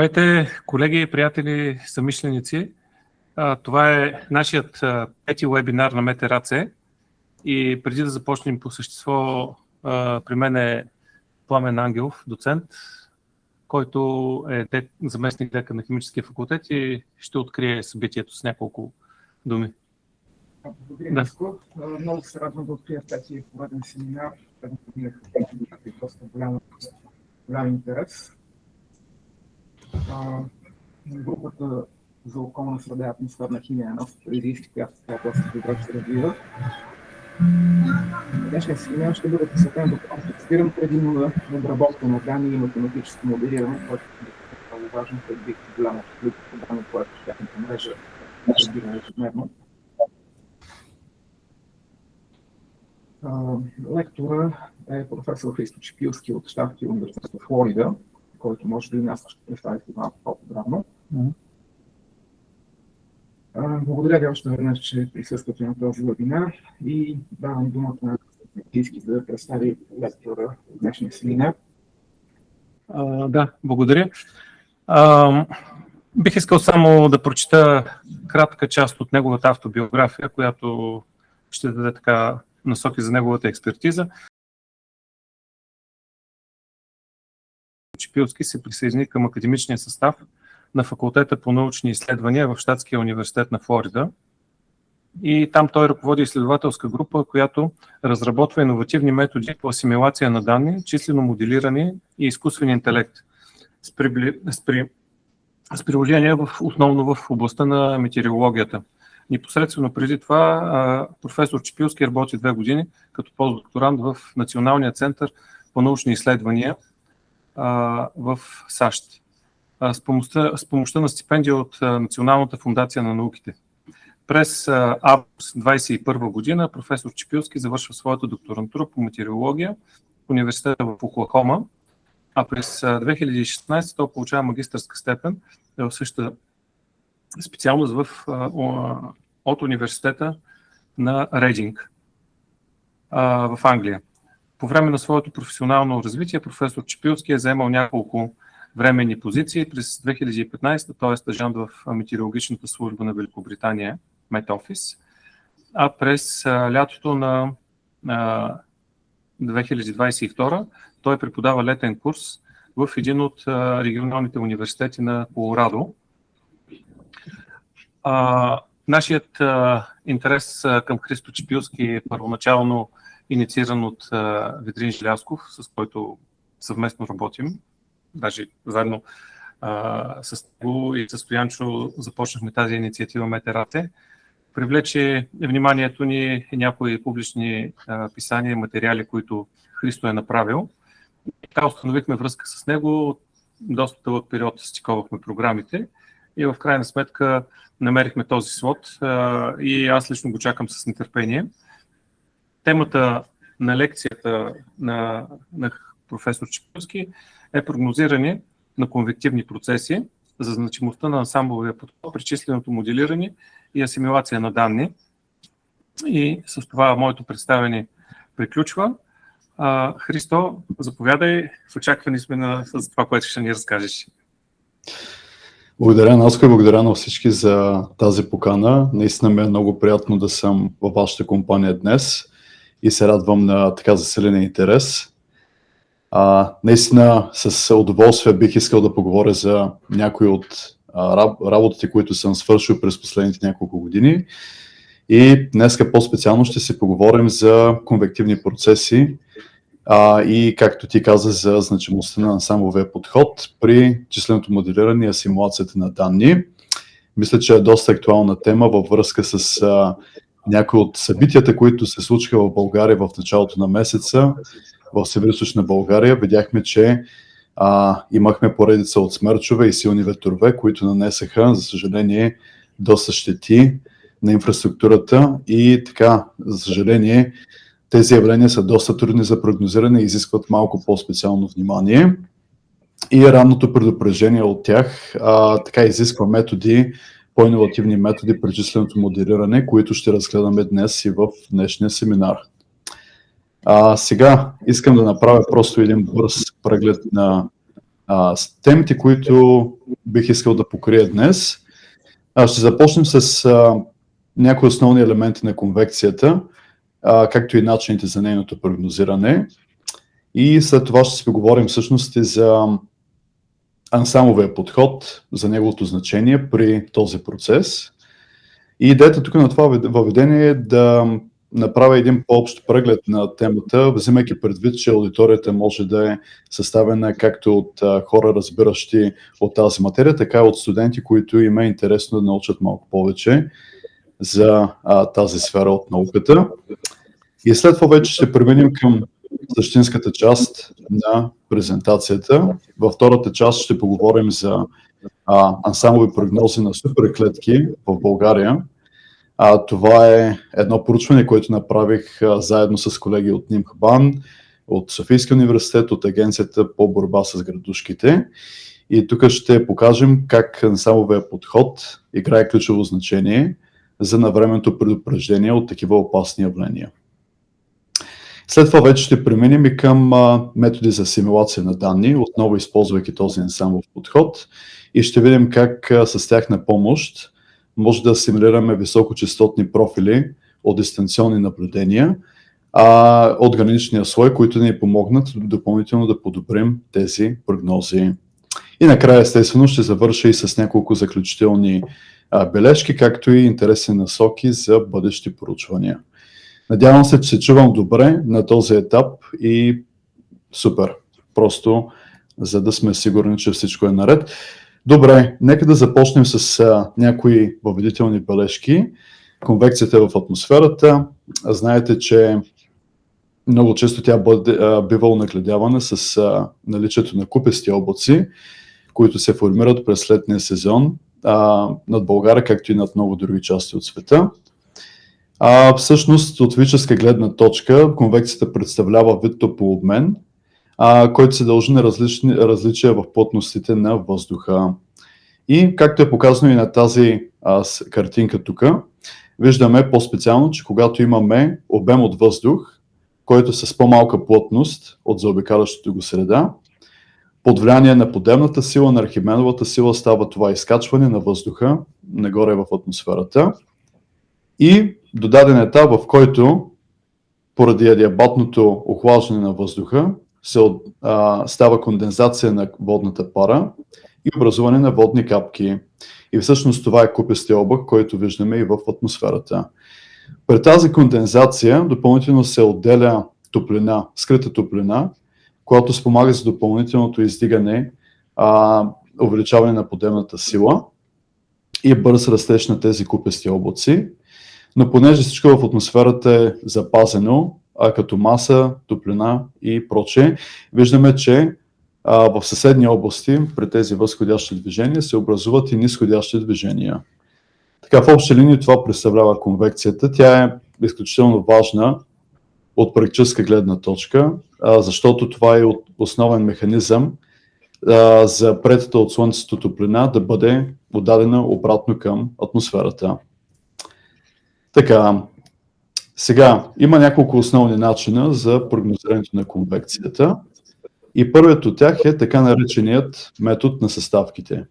Здравейте, колеги, приятели, съмишленици. Това е нашият пети вебинар на МТРАЦ и преди да започнем по същество, при мен е Пламен Ангелов, доцент, който е заместник декан на Химическия факултет и ще открие събитието с няколко думи. Благодаря, Миско. Много се радвам да открия тази пореден семинар. Доста голям интерес. Групата за околна среда и атмосферна химия на Софийски, която доста добре се развива. Днешният семинар ще бъде посветен до конструктиран предимно на обработка на данни и математическо моделиране, което е много важно предвид голямото количество данни, което тяхната мрежа събира ежедневно. Лектора е професор Христо Чепилски от Щатския университет в Флорида, който може да и нас ще представите малко по-подробно. Благодаря ви още веднъж, че присъствате на този вебинар и давам думата на Чепилски да представи лектора в днешния семинар. Да, благодаря. Бих искал само да прочита кратка част от неговата автобиография, която ще даде така насоки за неговата експертиза. Чепилски се присъедини към академичния състав на факултета по научни изследвания в Щатския университет на Флорида. И там той ръководи изследователска група, която разработва иновативни методи по асимилация на данни, числено моделиране и изкуствен интелект с приложения основно в областта на метеорологията. Непосредствено преди това професор Чепилски работи 2 години като постдокторант в Националния център по научни изследвания в САЩ с помощта на стипендия от Националната фундация на науките. През август 2021 година професор Чепилски завършва своята докторантура по метеорология в университета в Оклахома, а през 2016 той получава магистърска степен в същата специалност от университета на Рейдинг в Англия. По време на своето професионално развитие професор Чепилски е заемал няколко временни позиции. През 2015 той е стажант в метеорологичната служба на Великобритания, Met Office, а през лятото на 2022 той преподава летен курс в един от регионалните университети на Колорадо. Нашият интерес към Христо Чепилски е първоначално иницииран от Ведрин Желязков, с който съвместно работим. Даже заедно с него и с Стоянчо започнахме тази инициатива МТРАЦ. Привлече вниманието ни някои публични писания и материали, които Христо е направил. И така установихме връзка с него. Доста дълъг период стиковахме програмите и в крайна сметка намерихме този слот и аз лично го чакам с нетърпение. Темата на лекцията на професор Чепилски е прогнозиране на конвективни процеси за значимостта на ансамбловия подход при численото моделиране и асимилация на данни. И с това моето представяне приключва. Христо, заповядай, в очакване сме с това, което ще ни разкажеш. Благодаря, Наско, и благодаря на всички за тази покана. Наистина ми е много приятно да съм във вашата компания днес и се радвам на така засилен интерес. Наистина с удоволствие бих искал да поговоря за някои от работите, които съм свършил през последните няколко години. И днеска по-специално ще си поговорим за конвективни процеси и, както ти каза, за значимостта на ансамбловия подход при численото моделиране и асимилацията на данни. Мисля, че е доста актуална тема във връзка с някои от събитията, които се случиха в България в началото на месеца. В Североизточна България видяхме, че имахме поредица от смърчове и силни ветрове, които нанесаха, за съжаление, доста щети на инфраструктурата и така, за съжаление, тези явления са доста трудни за прогнозиране и изискват малко по-специално внимание. И ранното предупреждение от тях така изисква методи, по-инновативни методи при численото моделиране, които ще разгледаме днес и в днешния семинар. Сега искам да направя просто един бърз преглед на С темите, които бих искал да покрия днес, ще започнем с някои основни елементи на конвекцията, както и начините за нейното прогнозиране. И след това ще си поговорим всъщност и за ансамбловия подход, за неговото значение при този процес. И идеята тук на това въведение е да направя един по-общ преглед на темата, взимайки предвид, че аудиторията може да е съставена както от хора, разбиращи от тази материя, така и от студенти, които им е интересно да научат малко повече за тази сфера от науката. И след това вече ще преминем към същинската част на презентацията. Във втората част ще поговорим за ансамблови прогнози на суперклетки в България. Това е едно проучване, което направих заедно с колеги от НИМХ-БАН, от Софийския университет, от Агенцията по борба с градушките. И тук ще покажем как ансамбловия подход играе ключово значение за навременното предупреждение от такива опасни явления. След това вече ще преминем и към методи за симулация на данни, отново използвайки този ансамблов подход, и ще видим как с тяхна помощ може да симулираме високочастотни профили от дистанционни наблюдения от граничния слой, които ни помогнат допълнително да подобрим тези прогнози. И накрая, естествено, ще завърша и с няколко заключителни бележки, както и интересни насоки за бъдещи проучвания. Надявам се, че се чувам добре на този етап и супер, просто за да сме сигурни, че всичко е наред. Добре, нека да започнем с някои въведителни бележки. Конвекцията в атмосферата. Знаете, че много често тя бива онагледявана с наличието на купести облаци, които се формират през летния сезон над България, както и над много други части от света. Всъщност, от физическа гледна точка, конвекцията представлява вид топлообмен, който се дължи на различия в плътностите на въздуха. И както е показано и на тази картинка тук, виждаме по-специално, че когато имаме обем от въздух, който е с по-малка плътност от заобикалящата го среда, под влияние на подемната сила, на Архимедовата сила става това изкачване на въздуха нагоре в атмосферата. И до даден етап, в който поради адиабатното охлаждане на въздуха става кондензация на водната пара и образуване на водни капки. И всъщност това е купестия облак, който виждаме и в атмосферата. При тази кондензация допълнително се отделя топлина, скрита топлина, която спомага за допълнителното издигане, увеличаване на подемната сила и бърз растеж на тези купести облаци. Но понеже всичко в атмосферата е запазено, като маса, топлина и прочее, виждаме, че в съседни области при тези възходящи движения се образуват и нисходящи движения. Така, в общи линии това представлява конвекцията. Тя е изключително важна от практическа гледна точка, защото това е основен механизъм за приетата от Слънцето топлина да бъде отдадена обратно към атмосферата. Така, сега има няколко основни начина за прогнозирането на конвекцията и първият от тях е така нареченият метод на съставките.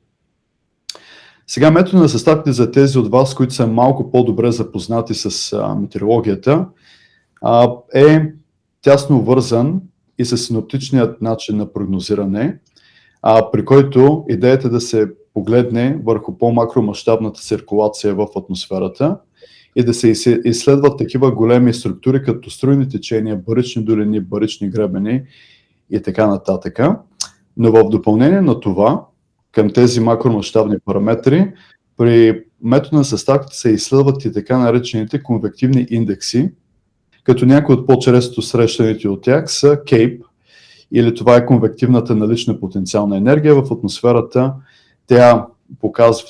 Сега метод на съставките за тези от вас, които са малко по-добре запознати с метеорологията, е тясно вързан и с синоптичният начин на прогнозиране, при който идеята е да се погледне върху по-макромащабната циркулация в атмосферата и да се изследват такива големи структури, като струйни течения, барични долини, барични гребени и така нататък. Но в допълнение на това, към тези макромащабни параметри, при метода на съставките се изследват и така наречените конвективни индекси, като някои от по-често срещаните от тях са CAPE, или това е конвективната налична потенциална енергия в атмосферата.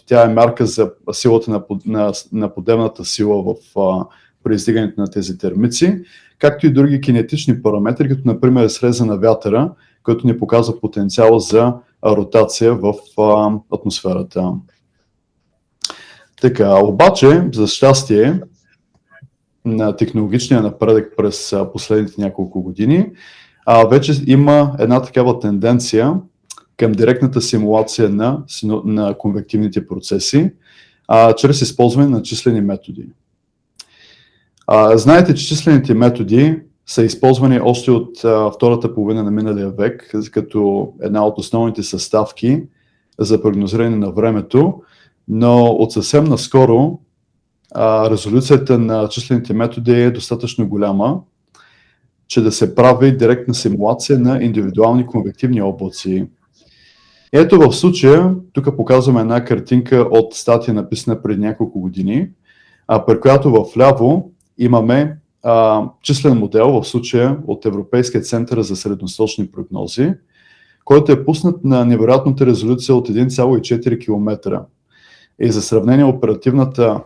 Тя е мярка за силата на подемната сила при издигането на тези термици, както и други кинетични параметри, като например среза на вятъра, който ни показва потенциала за ротация в атмосферата. Така, обаче, за щастие, на технологичния напредък през последните няколко години, вече има една такава тенденция към директната симулация на конвективните процеси, чрез използване на числени методи. Знаете, че числените методи са използвани още от втората половина на миналия век като една от основните съставки за прогнозиране на времето, но от съвсем наскоро резолюцията на числените методи е достатъчно голяма, че да се прави директна симулация на индивидуални конвективни облаци. Ето в случая, тук показваме една картинка от статия, написана преди няколко години, при която в ляво имаме числен модел, в случая от Европейския център за средносрочни прогнози, който е пуснат на невероятната резолюция от 1,4 км. И за сравнение, оперативната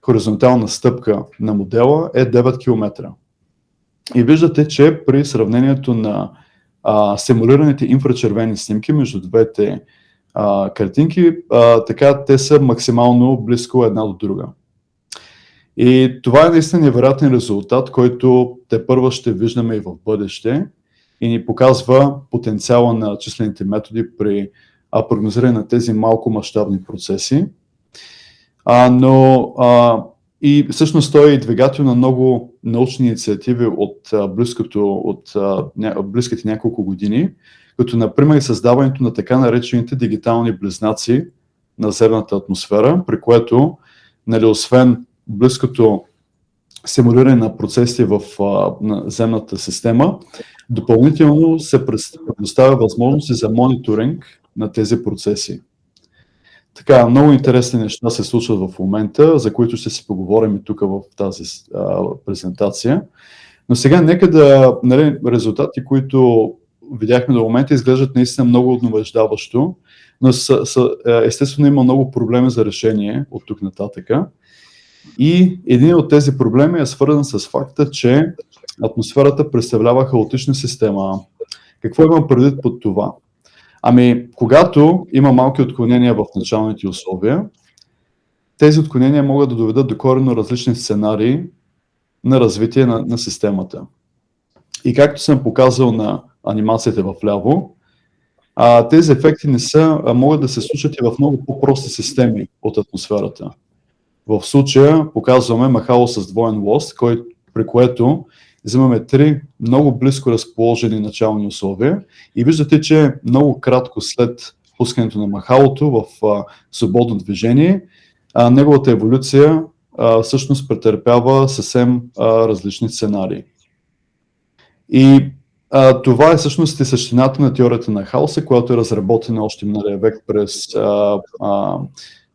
хоризонтална стъпка на модела е 9 км. И виждате, че при сравнението на симулираните инфрачервени снимки между двете картинки, така те са максимално близко една до друга. И това е наистина невероятен резултат, който тепърва ще виждаме и в бъдеще и ни показва потенциала на числените методи при прогнозиране на тези малко мащабни процеси. И всъщност той е двигател на много научни инициативи от близките няколко години, като например създаването на така наречените дигитални близнаци на земната атмосфера, при което, освен близкото симулиране на процеси в земната система, допълнително се предоставя възможности за мониторинг на тези процеси. Така, много интересни неща се случват в момента, за които ще си поговорим и тук в тази презентация. Но сега нека резултати, които видяхме до момента, изглеждат наистина много обнадеждаващо, но естествено има много проблеми за решение от тук нататъка. И един от тези проблеми е свързан с факта, че атмосферата представлява хаотична система. Какво имам предвид под това? Когато има малки отклонения в началните условия, тези отклонения могат да доведат до коренно различни сценарии на развитие на системата. И както съм показал на анимацията в ляво, тези ефекти могат да се случат и в много по-прости системи от атмосферата. В случая показваме махало с двоен лост, при което взимаме 3 много близко разположени начални условия и виждате, че много кратко след пускането на махалото в свободно движение, неговата еволюция всъщност претърпява съвсем различни сценарии. И това е всъщност и същината на теорията на хаоса, която е разработена още миналия век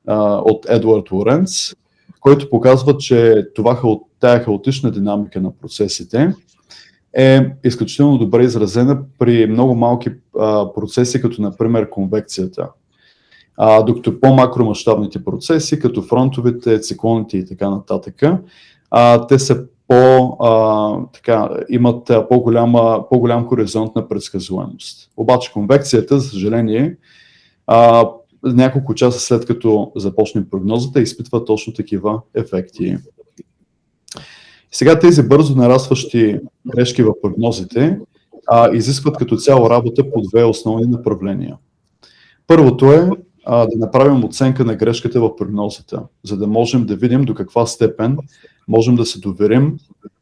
от Едуард Лоренц, който показва, че тая хаотична динамика на процесите е изключително добре изразена при много малки процеси, като например конвекцията. Докато по-макромащабните процеси, като фронтовите, циклоните и така нататък, те са имат по-голям хоризонт на предсказуемост. Обаче конвекцията, за съжаление, няколко часа след като започне прогнозата, изпитва точно такива ефекти. Сега тези бързо нарастващи грешки в прогнозите изискват като цяло работа по 2 основни направления. Първото е да направим оценка на грешката в прогнозата, за да можем да видим до каква степен можем да се доверим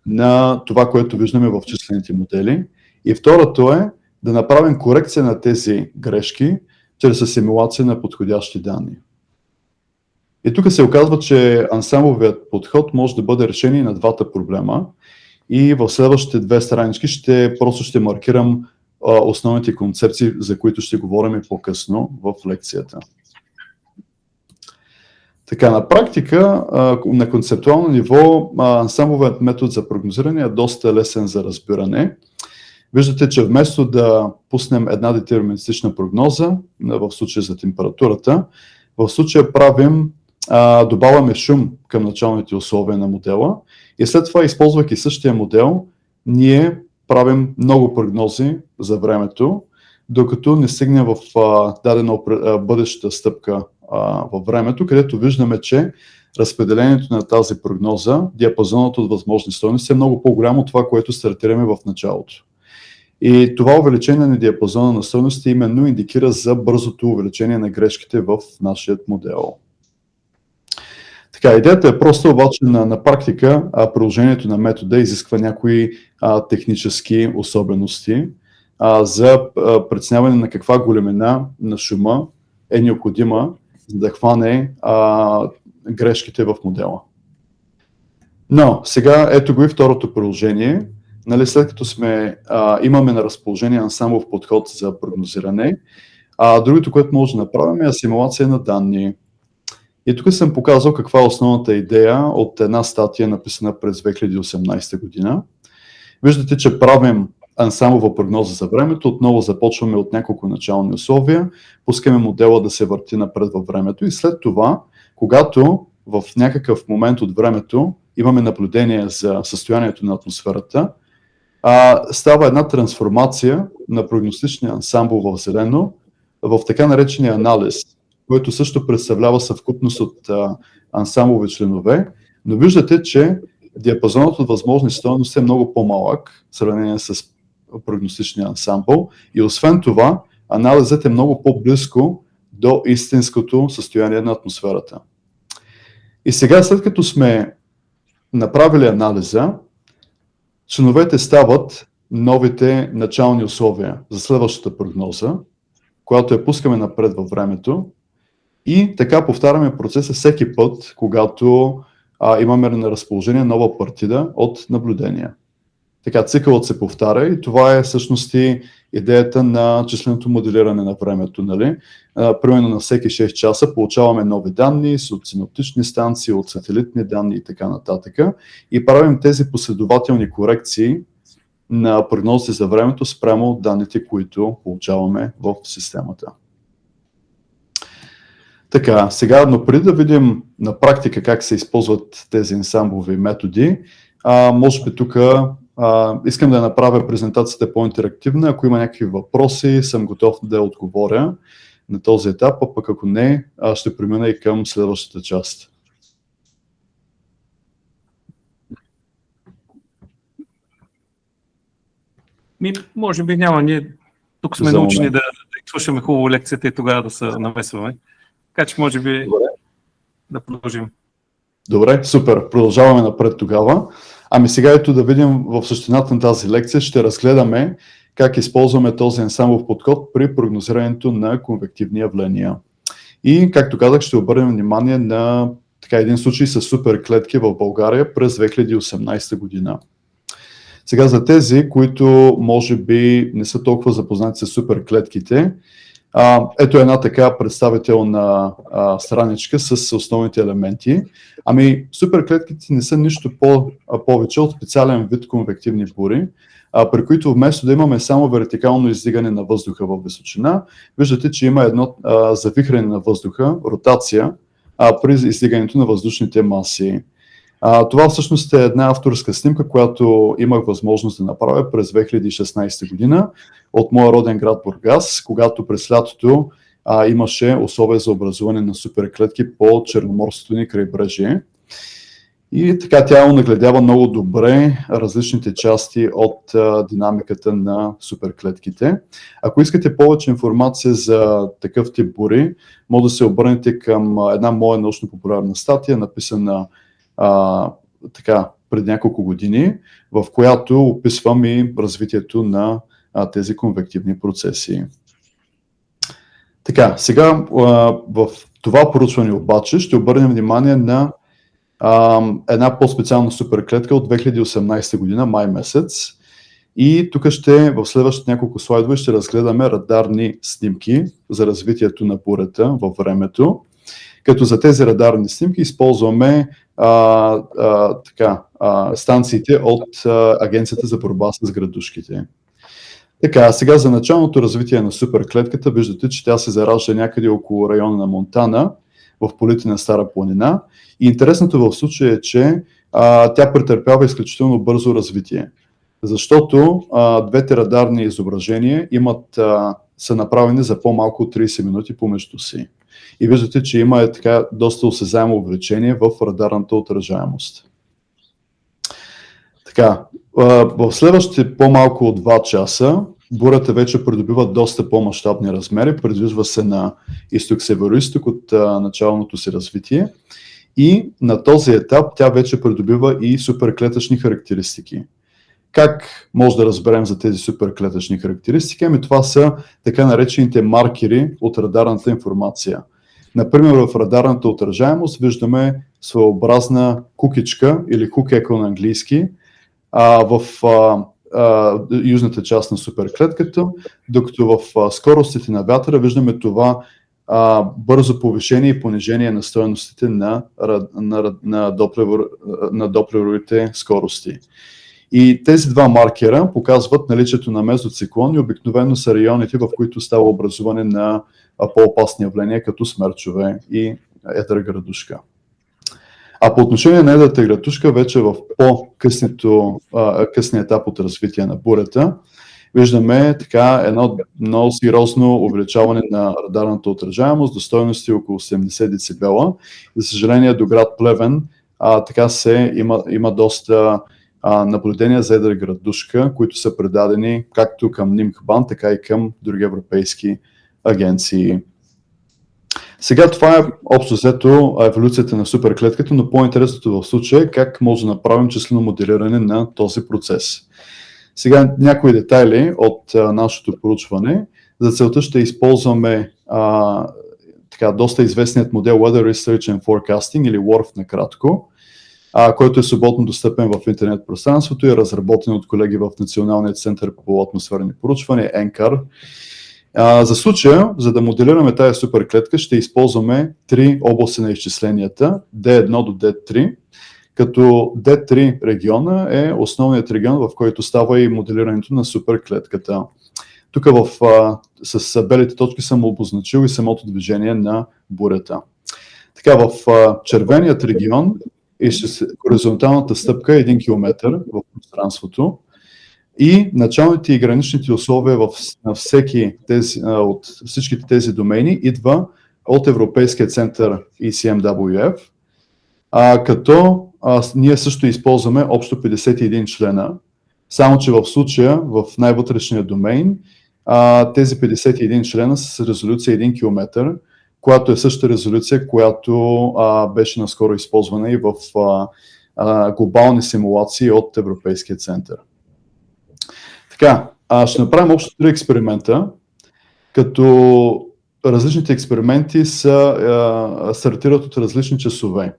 на това, което виждаме в числените модели. И второто е да направим корекция на тези грешки чрез симулация на подходящи данни. И тук се оказва, че ансамбловият подход може да бъде решение на двата проблема и в следващите 2 странички просто ще маркирам основните концепции, за които ще говорим по-късно в лекцията. Така, на практика, на концептуално ниво, ансамбловият метод за прогнозиране е доста лесен за разбиране. Виждате, че вместо да пуснем една детерминистична прогноза, в случая за температурата, в случая добавяме шум към началните условия на модела и след това, използвайки същия модел, ние правим много прогнози за времето, докато не стигнем в дадена бъдеща стъпка във времето, където виждаме, че разпределението на тази прогноза, диапазонът от възможни стойности е много по-голямо от това, което стартираме в началото. И това увеличение на диапазона на стойности именно индикира за бързото увеличение на грешките в нашия модел. Така, идеята е просто, обаче на практика приложението на метода изисква някои технически особености за преценяване на каква големина на шума е необходима, за да хване грешките в модела. Но сега ето го и второто приложение. Нали, след като имаме на разположение ансамблов подход за прогнозиране, другото, което може да направим, е асимилация на данни. И тук съм показал каква е основната идея от една статия, написана през 2018 година. Виждате, че правим ансамблова прогноза за времето, отново започваме от няколко начални условия, пускаме модела да се върти напред във времето и след това, когато в някакъв момент от времето имаме наблюдение за състоянието на атмосферата, става една трансформация на прогностичния ансамбъл в зелено в така наречения анализ, който също представлява съвкупност от ансамблови членове, но виждате, че диапазонът от възможни стойности е много по-малък в сравнение с прогностичния ансамбъл и освен това анализът е много по-близко до истинското състояние на атмосферата. И сега, след като сме направили анализа, членовете стават новите начални условия за следващата прогноза, която я пускаме напред във времето и така повтаряме процеса всеки път, когато имаме на разположение нова партида от наблюдения. Така, цикълът се повтаря и това е всъщност и идеята на численото моделиране на времето. Нали? Примерно на всеки 6 часа получаваме нови данни от синоптични станции, от сателитни данни и така нататък. И правим тези последователни корекции на прогнозите за времето спрямо данните, които получаваме в системата. Така, сега, но преди да видим на практика как се използват тези ансамблови методи, може би тук искам да направя презентацията по-интерактивна. Ако има някакви въпроси, съм готов да отговоря на този етап, а пък ако не, ще премина и към следващата част. Може би няма. Ние тук сме научени да слушаме хубаво лекцията и тогава да се намесваме. Така че може би да продължим. Добре, супер. Продължаваме напред тогава. Ами сега ето да видим в същината на тази лекция, ще разгледаме как използваме този ансамблов подход при прогнозирането на конвективни явления. И, както казах, ще обърнем внимание на един случай с суперклетки в България през 2018 година. Сега за тези, които може би не са толкова запознати с суперклетките, ето една така представителна страничка с основните елементи. Ами суперклетките не са нищо повече от специален вид конвективни бури, при които вместо да имаме само вертикално издигане на въздуха в височина, виждате, че има едно завихране на въздуха, ротация при издигането на въздушните маси. Това всъщност е една авторска снимка, която имах възможност да направя през 2016 година от моя роден град Бургас, когато през лятото имаше условия за образуване на суперклетки по Черноморското ни крайбрежие. И така тя онагледява много добре различните части от динамиката на суперклетките. Ако искате повече информация за такъв тип бури, може да се обърнете към една моя научно-популярна статия, написана преди няколко години, в която описвам и развитието на тези конвективни процеси. Така, сега в това проучване обаче ще обърнем внимание на една по-специална суперклетка от 2018 година, май месец. И тук в следващите няколко слайдове ще разгледаме радарни снимки за развитието на бурята във времето. Като за тези радарни снимки използваме станциите от Агенцията за борба с градушките. Така, сега за началното развитие на суперклетката виждате, че тя се заражда някъде около района на Монтана, в полите на Стара планина. И интересното в случая е, че тя претърпява изключително бързо развитие. Защото двете радарни изображения са направени за по-малко от 30 минути помежду си. И виждате, че има доста осезаемо увеличение в радарната отражаемост. Така, в следващите по-малко от 2 часа бурята вече придобива доста по-мащабни размери, придвижва се на изток-северо-исток от началното си развитие и на този етап тя вече придобива и суперклетъчни характеристики. Как може да разберем за тези суперклетъчни характеристики? Ами това са така наречените маркери от радарната информация. Например, в радарната отражаемост виждаме своеобразна кукичка или кукеко на английски в южната част на суперклетката, докато в скоростите на вятъра виждаме това бързо повишение и понижение на стойностите на доплеровите скорости. И тези два маркера показват наличието на мезоциклони, обикновено са районите, в които става образуване на по-опасни явления, като смерчове и едра градушка. А по отношение на едрата градушка, вече в по-късния етап от развитие на бурята, виждаме така едно много сериозно увеличаване на радарната отражаемост до стойности около 70 децибела. За съжаление, до град Плевен така има доста наблюдения за едра градушка, които са предадени както към НИМХ-БАН, така и към други европейски агенции. Сега това е общо взето еволюцията на суперклетката, но по-интересното в случая е как може да направим числено моделиране на този процес. Сега някои детайли от нашето проучване. За целта ще използваме доста известният модел Weather Research and Forecasting или WRF накратко, който е свободно достъпен в интернет пространството и е разработен от колеги в Националния център по атмосферни проучвания, NCAR. За случая, за да моделираме тази суперклетка, ще използваме три области на изчисленията, D1 до D3, като D3 региона е основният регион, в който става и моделирането на суперклетката. Тук с белите точки съм обозначил и самото движение на бурята. Така, в червеният регион хоризонталната стъпка е 1 км в пространството и началните и граничните условия на от всичките тези домейни идва от Европейския център ECMWF, като ние също използваме общо 51 члена, само че в случая в най-вътрешния домейн тези 51 члена са с резолюция 1 км, която е същата резолюция, която беше наскоро използвана и в глобални симулации от Европейския център. Така, ще направим общо 3 експеримента, като различните експерименти стартират от различни часове.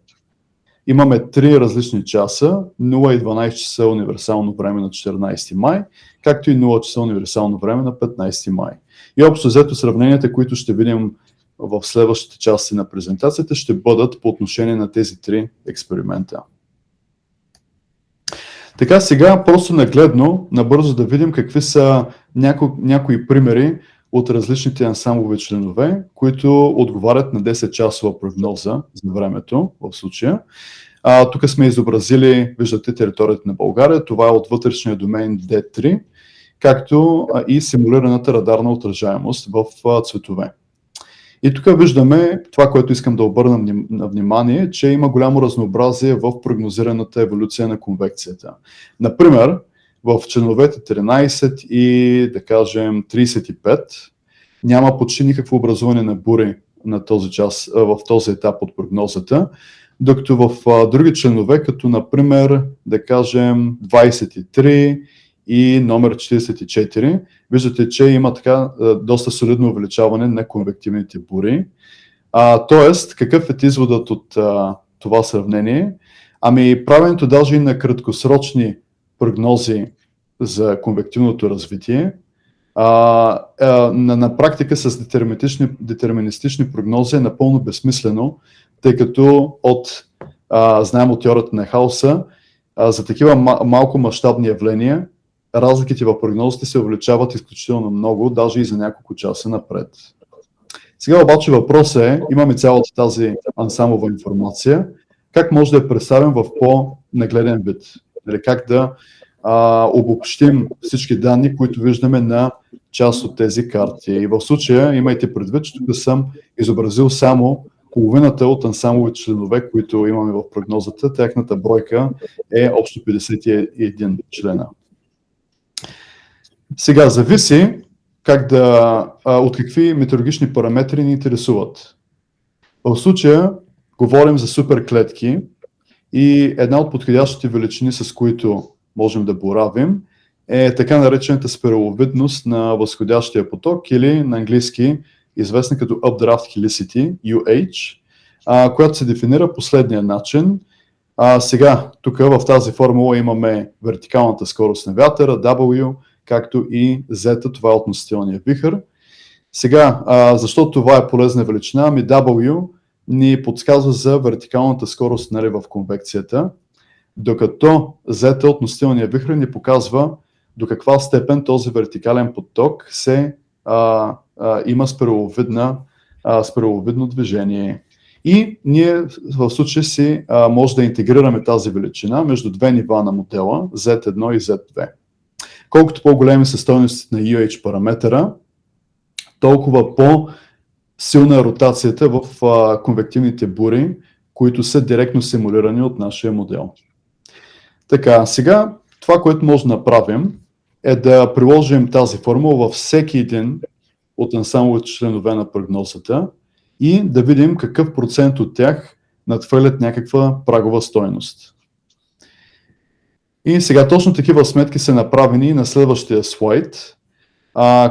Имаме 3 различни часа, 0 и 12 часа универсално време на 14 май, както и 0 часа универсално време на 15 май. И общо взето сравненията, които ще видим в следващите части на презентацията, ще бъдат по отношение на тези 3 експеримента. Така, сега просто нагледно, набързо да видим какви са някои примери от различните ансамблови членове, които отговарят на 10-часова прогноза за времето в случая. Тук сме изобразили, виждате, територията на България, това е от вътрешния домейн D3, както и симулираната радарна отражаемост в цветове. И тук виждаме това, което искам да обърна на внимание, че има голямо разнообразие в прогнозираната еволюция на конвекцията. Например, в членовете 13 и, да кажем, 35 няма почти никакво образуване на бури на този час, в този етап от прогнозата, докато в други членове, като например, да кажем, 23 и номер 44, виждате, че има така доста солидно увеличаване на конвективните бури. Тоест, какъв е изводът от това сравнение? Ами, правенето даже и на краткосрочни прогнози за конвективното развитие, на практика с детерминистични прогнози е напълно безсмислено, тъй като знаем от теорията на хаоса, за такива малко мащабни явления, разликите в прогнозите се увеличават изключително много, даже и за няколко часа напред. Сега обаче въпросът е, имаме цялата тази ансамблова информация, как може да я представим в по-нагледен вид? Как да обобщим всички данни, които виждаме на част от тези карти. И в случая имайте предвид, че тук съм изобразил само половината от ансамбловите членове, които имаме в прогнозата. Тяхната бройка е общо 51 члена. Сега зависи от какви метеорологични параметри ни интересуват. В случая говорим за суперклетки и една от подходящите величини, с които можем да боравим, е така наречената спираловидност на възходящия поток или на английски известна като Updraft Helicity, UH, която се дефинира последния начин. Сега, тук в тази формула имаме вертикалната скорост на вятъра, W, както и Z, това е относителния вихър. Сега, защо това е полезна величина? Ами W ни подсказва за вертикалната скорост, нали, в конвекцията, докато Z, относителния вихър, ни показва до каква степен този вертикален поток има спираловидно движение. И ние в случая може да интегрираме тази величина между две нива на модела, Z1 и Z2. Колкото по-големи са стойностите на UH параметъра, толкова по-силна е ротацията в конвективните бури, които са директно симулирани от нашия модел. Така, сега това, което може да направим, е да приложим тази формула във всеки един от ансамбловите членове на прогнозата и да видим какъв процент от тях надхвърлят някаква прагова стойност. И сега точно такива сметки са направени на следващия слайд,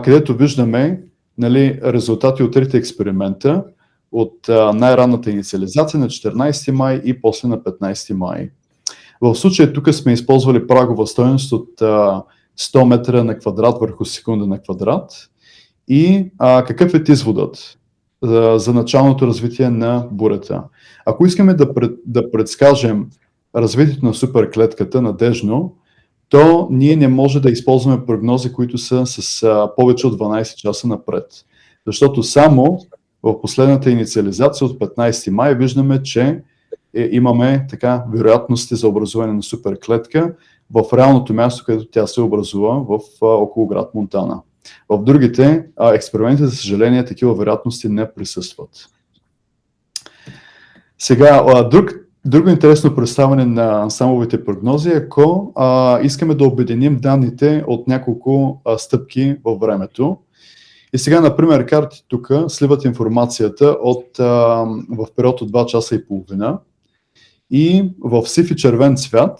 където виждаме, нали, резултати от трите експеримента от най-ранната инициализация на 14 май и после на 15 май. В случая тук сме използвали прагова стойност от 100 метра на квадрат върху секунда на квадрат. И какъв е изводът за началното развитие на бурята? Ако искаме да предскажем развитието на суперклетката надежно, то ние не може да използваме прогнози, които са с повече от 12 часа напред. Защото само в последната инициализация от 15 май виждаме, че имаме така вероятности за образуване на суперклетка в реалното място, където тя се образува около град Монтана. В другите експерименти, за съжаление, такива вероятности не присъстват. Сега, друго интересно представяне на ансамбловите прогнози е, ако искаме да обединим данните от няколко стъпки във времето. И сега, например, карти тук сливат информацията в период от 2 часа и половина и в сив и червен цвят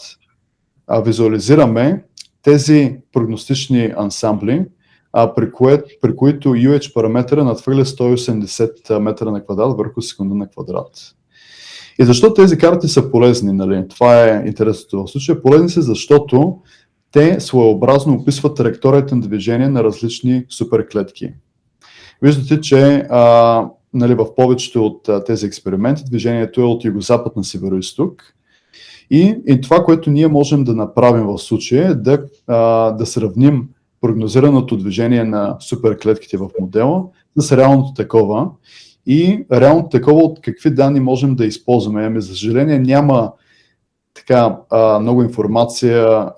визуализираме тези прогностични ансамбли, при които UH параметъра надхвърля 180 метра на квадрат върху секунда на квадрат. И защо тези карти са полезни? Нали? Това е интересното в случая. Полезни са, защото те своеобразно описват траекторията на движение на различни суперклетки. Виждате, че нали, в повечето от тези експерименти движението е от югозапад на североизток. И това, което ние можем да направим в случая е да сравним прогнозираното движение на суперклетките в модела с реалното такова. И реалното такова от какви данни можем да използваме. Ами, за съжаление няма така много информация,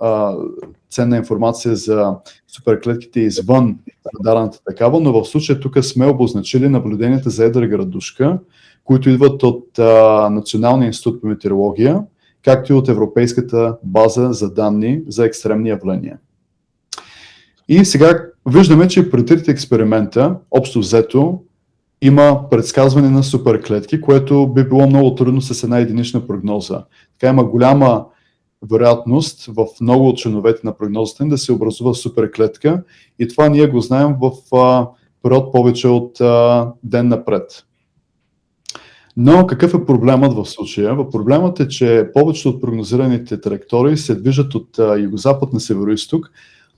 ценна информация за суперклетките извън радарната такава, но в случая тук сме обозначили наблюденията за едра градушка, които идват от Националния институт по метеорология, както и от Европейската база за данни за екстремни явления. И сега виждаме, че при трите експеримента, общо взето, има предсказване на суперклетки, което би било много трудно с една единична прогноза. Така има голяма вероятност в много от членовете на прогнозата да се образува суперклетка и това ние го знаем в период повече от ден напред. Но какъв е проблемът в случая? Проблемът е, че повечето от прогнозираните траектории се движат от югозапад на североизток,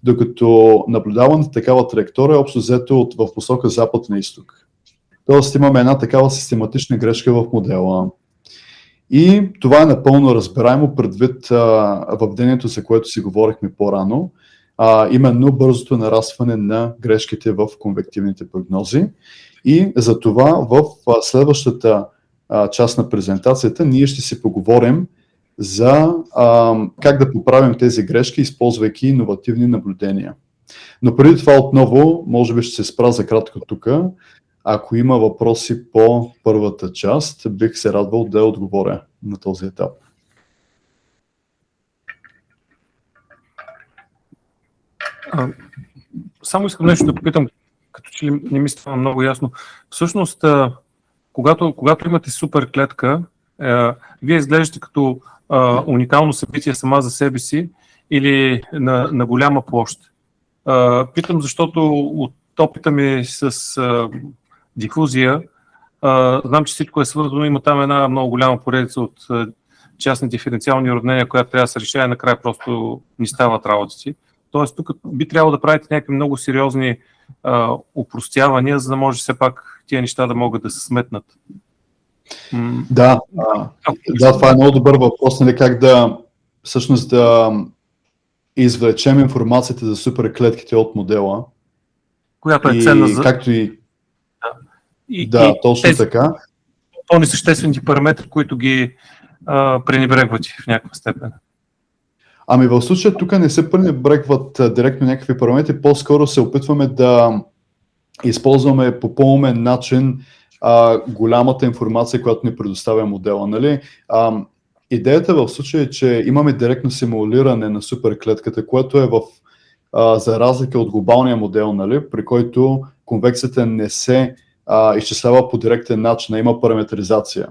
докато наблюдаваната такава траектория е общо взето в посока запад на изток. Тоест имаме една такава систематична грешка в модела. И това е напълно разбираемо предвид въведението, за което си говорихме по-рано, именно бързото нарастване на грешките в конвективните прогнози. И за това в следващата част на презентацията ние ще си поговорим за как да поправим тези грешки, използвайки иновативни наблюдения. Но преди това отново, може би ще се спра за кратко тук. Ако има въпроси по първата част, бих се радвал да отговоря на този етап. само искам нещо да попитам, като че ли не ми става много ясно. Всъщност, когато имате супер клетка, вие изглеждате като уникално събитие сама за себе си или на голяма площ. Питам, защото от опита ми с дифузия, знам, че всичко е свързано, има там една много голяма поредица от частни диференциални уравнения, която трябва да се решава и накрая просто ни стават работите. Тоест тук би трябвало да правите някакви много сериозни упростявания, за да може все пак тия неща да могат да се сметнат. Да, това е много добър въпрос, нали, как всъщност да извлечем информацията за суперклетките от модела. Която е ценна за... Както точно тези така. по-несъществените параметри, които ги пренебрегвате в някаква степен. Ами в случая тук не се пренебрегват директно някакви параметри, по-скоро се опитваме да използваме по по-умен начин голямата информация, която ни предоставя модела. Нали? Идеята в случая е, че имаме директно симулиране на суперклетката, което е за разлика от глобалния модел, нали? При който конвекцията не се изчислява по директен начин, а има параметризация.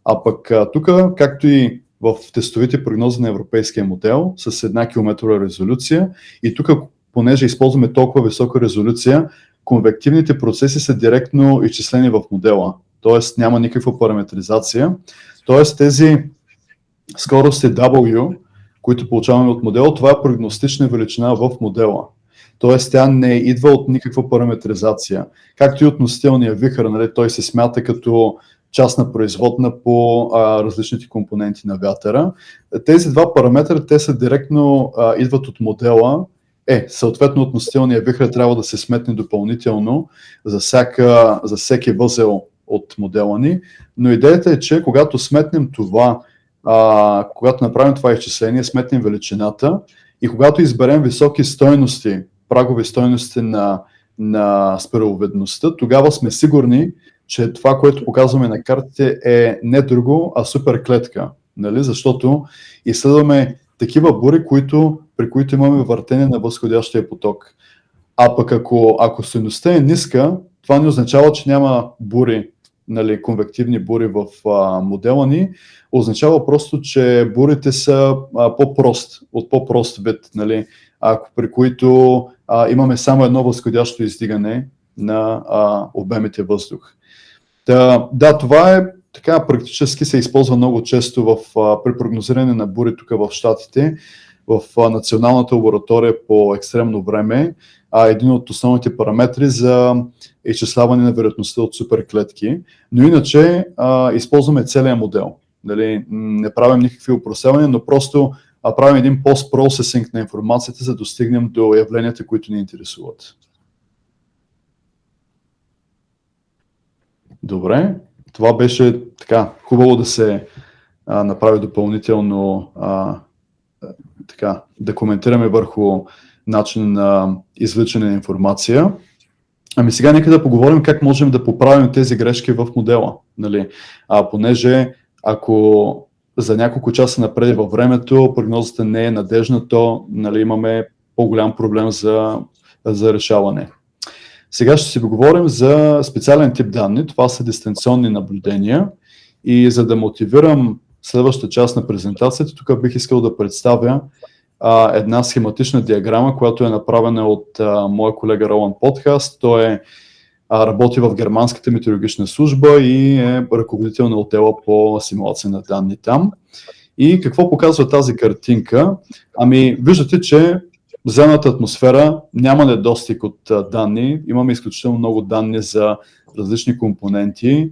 А пък тук, както и в тестовите прогнози на европейския модел, с 1 километрова резолюция, и тук, понеже използваме толкова висока резолюция, конвективните процеси са директно изчислени в модела, т.е. няма никаква параметризация. Т.е. тези скорости W, които получаваме от модела, това е прогностична величина в модела. Т.е. тя не идва от никаква параметризация. Както и относителния вихър, нали, той се смята като частна производна по различните компоненти на вятъра. Тези два параметра, те са директно идват от модела. Съответно относителния вихър трябва да се сметне допълнително за всеки възел от модела ни, но идеята е, че когато сметнем това, когато направим това изчисление, сметнем величината и когато изберем високи стойности, прагови стойности на спираловидността, тогава сме сигурни, че това, което показваме на картите е не друго, а суперклетка. Нали? Защото изследваме такива бури, при които имаме въртене на възходящия поток. А пък ако стойността е ниска, това не означава, че няма бури, нали, конвективни бури в модела ни. Означава просто, че бурите са от по-прост вид, нали, при които имаме само едно възходящо издигане на обемите въздух. Да, това е така, практически се използва много често при прогнозиране на бури тук в Щатите, в Националната лаборатория по екстремно време, един от основните параметри за изчисляване на вероятността от суперклетки. Но иначе използваме целия модел. Дали, не правим никакви упростявания, но просто правим един пост-процесинг на информацията, за да достигнем до явленията, които ни интересуват. Добре, това беше така хубаво да се направи допълнително да коментираме върху начин на извличане на информация. Ами сега нека да поговорим как можем да поправим тези грешки в модела. Нали? Понеже ако за няколко часа напред във времето прогнозата не е надежна, то, нали, имаме по-голям проблем за решаване. Сега ще си поговорим за специален тип данни. Това са дистанционни наблюдения. И за да мотивирам следващата част на презентацията, тук бих искал да представя една схематична диаграма, която е направена от моя колега Роланд Подкаст. Той работи в Германската метеорологична служба и е ръководител на отдела по симулация на данни там. И какво показва тази картинка? Ами, виждате, че в земната атмосфера няма недостиг от данни. Имаме изключително много данни за различни компоненти.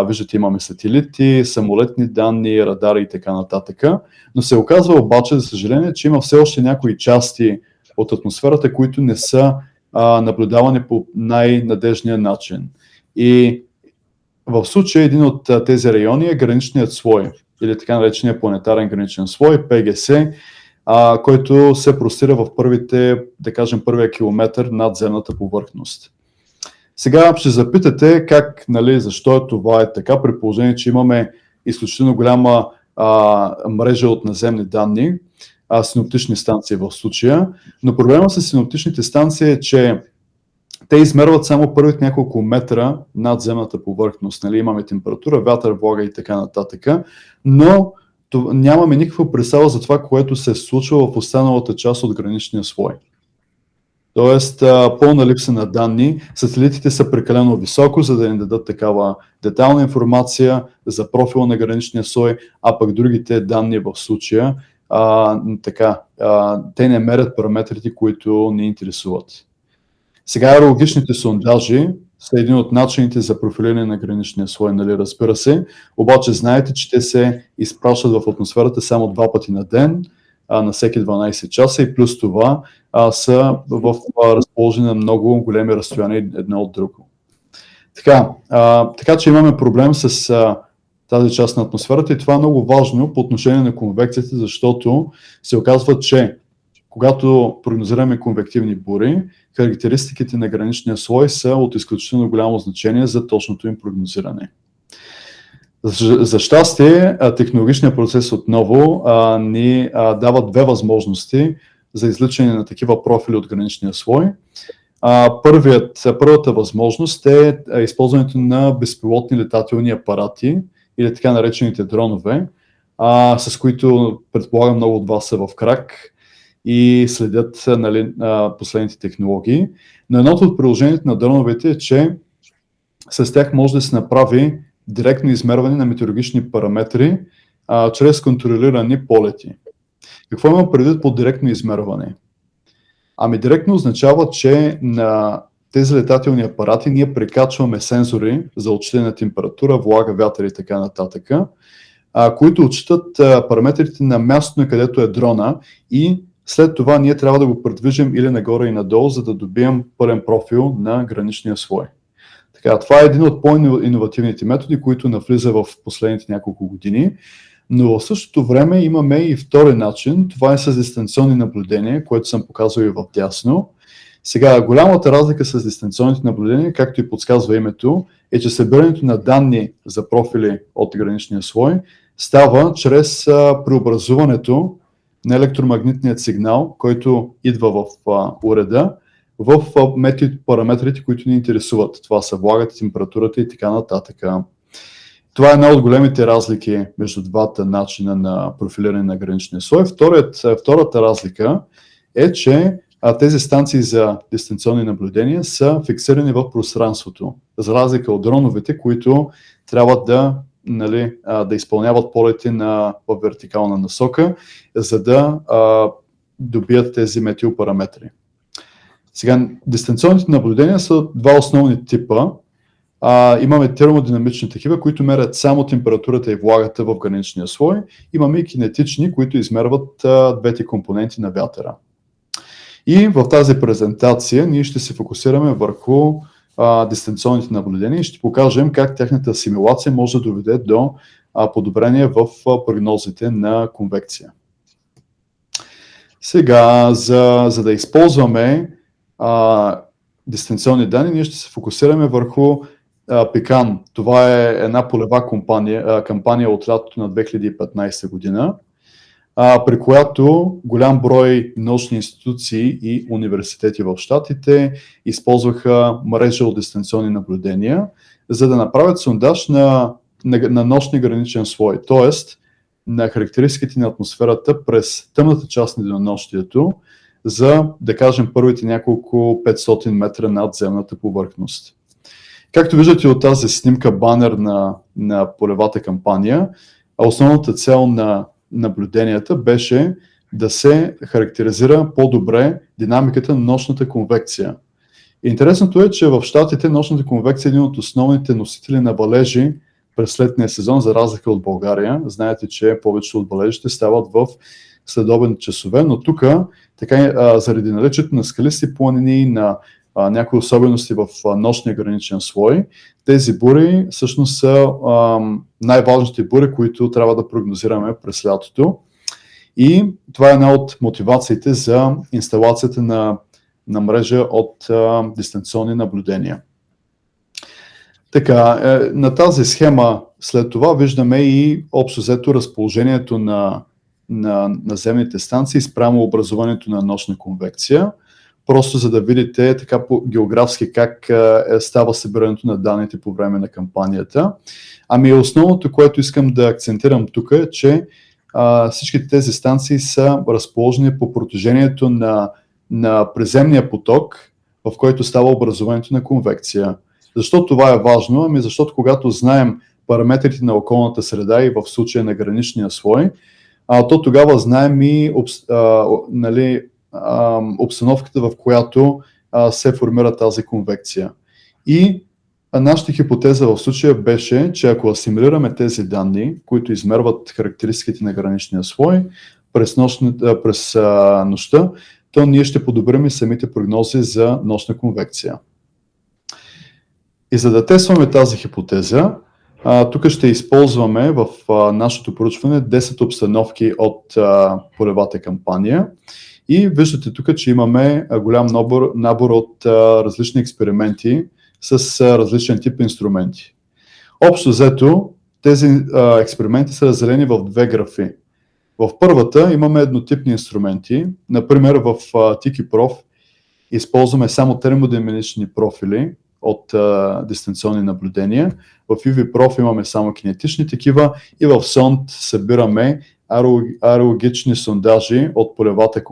Виждате, имаме сателити, самолетни данни, радари и така нататък. Но се оказва обаче, за съжаление, че има все още някои части от атмосферата, които не са наблюдавани по най-надежния начин. И в случая един от тези райони е граничният слой, или така наречения планетарен граничен слой, ПГС, който се простира в първия километър над земната повърхност. Сега ще запитате защо това е така, при положение, че имаме изключително голяма мрежа от наземни данни. синоптични станции в случая, но проблема с синоптичните станции е, че те измерват само първите няколко метра над земната повърхност. Нали? Имаме температура, вятър, влага и така нататък, но нямаме никаква представа за това, което се е случва в останалата част от граничния слой. Тоест, пълна липса на данни. Сателитите са прекалено високо, за да ни дадат такава детайлна информация за профила на граничния слой, а пък другите данни в случая, те не мерят параметрите, които ни интересуват. Сега аерологичните сондажи са един от начините за профилиране на граничния слой, нали, разбира се, обаче знаете, че те се изпращат в атмосферата само 2 пъти на ден, на всеки 12 часа и плюс това са разположени на много големи разстояния едно от друго. Така че имаме проблем с тази част на атмосферата и това е много важно по отношение на конвекцията, защото се оказва, че когато прогнозираме конвективни бури, характеристиките на граничния слой са от изключително голямо значение за точното им прогнозиране. За щастие, технологичният процес отново ни дава 2 възможности за извличане на такива профили от граничния слой. Първата възможност е използването на безпилотни летателни апарати или така наречените дронове, с които предполагам много от вас са в крак и следят, нали, последните технологии. Но едното от приложението на дроновете е, че с тях може да се направи директно измерване на метеорологични параметри чрез контролирани полети. Какво има предвид по директно измерване? Директно означава, че на тези летателни апарати ние прикачваме сензори за отчитане на температура, влага, вятър и така нататък, които отчитат параметрите на мястото, където е дрона и след това ние трябва да го предвижим или нагоре и надолу, за да добием пълен профил на граничния слой. Това е един от по-иновативните методи, които навлиза в последните няколко години, но в същото време имаме и втори начин, това е с дистанционни наблюдения, което съм показал и в дясно. Сега, голямата разлика с дистанционните наблюдения, както и подсказва името, е, че събирането на данни за профили от граничния слой става чрез преобразуването на електромагнитният сигнал, който идва в уреда, в параметрите, които ни интересуват. Това са влагата, температурата и така нататък. Това е една от големите разлики между двата начина на профилиране на граничния слой. Втората разлика е, че тези станции за дистанционни наблюдения са фиксирани в пространството, за разлика от дроновете, които трябва да изпълняват полети в вертикална насока, за да добият тези метеопараметри. Сега, дистанционните наблюдения са 2 основни типа. Имаме термодинамични такива, които мерят само температурата и влагата в граничния слой. Имаме и кинетични, които измерват двете компоненти на вятъра. И в тази презентация ние ще се фокусираме върху дистанционните наблюдения и ще покажем как тяхната симулация може да доведе до подобрение в прогнозите на конвекция. Сега, за да използваме дистанционни данни, ние ще се фокусираме върху Пекан. Това е една полева кампания от лятото на 2015 година, при която голям брой научни институции и университети в щатите използваха мрежа от дистанционни наблюдения, за да направят сондаж на нощния граничен слой, т.е. на характеристиките на атмосферата през тъмната част на денонощието, за, да кажем, първите няколко 500 метра над земната повърхност. Както виждате от тази снимка банер на полевата кампания, основната цел на наблюденията беше да се характеризира по-добре динамиката на нощната конвекция. Интересното е, че в щатите нощната конвекция е един от основните носители на валежи през летния сезон, за разлика от България. Знаете, че повечето от валежите стават в следобедни часове, но тук, заради наличието на скалисти планини, на някои особености в нощния граничен слой, тези бури всъщност са най-важните бури, които трябва да прогнозираме през лятото. И това е една от мотивациите за инсталацията на мрежа от дистанционни наблюдения. Така, на тази схема след това виждаме и общо взето разположението на на наземните станции спрямо образуването на нощна конвекция, просто за да видите така географски как става събирането на данните по време на кампанията. Ами основното, което искам да акцентирам тук е, че всичките тези станции са разположени по протежението на приземния поток, в който става образуването на конвекция. Защо това е важно? Ами защото когато знаем параметрите на околната среда и в случая на граничния слой, то тогава знаем и обстановката, в която се формира тази конвекция. И нашата хипотеза в случая беше, че ако асимилираме тези данни, които измерват характеристиките на граничния слой през нощта, то ние ще подобрим и самите прогнози за нощна конвекция. И за да тестваме тази хипотеза, тук ще използваме в нашето проучване 10 обстановки от полевата кампания. И виждате тук, че имаме голям набор от различни експерименти с различен тип инструменти. Общо взето, тези експерименти са разделени в две графи. В първата имаме еднотипни инструменти. Например, в TikiProf използваме само термодинамични профили от дистанционни наблюдения. В UVProf имаме само кинетични такива и в SOND събираме аерологични сондажи от полевата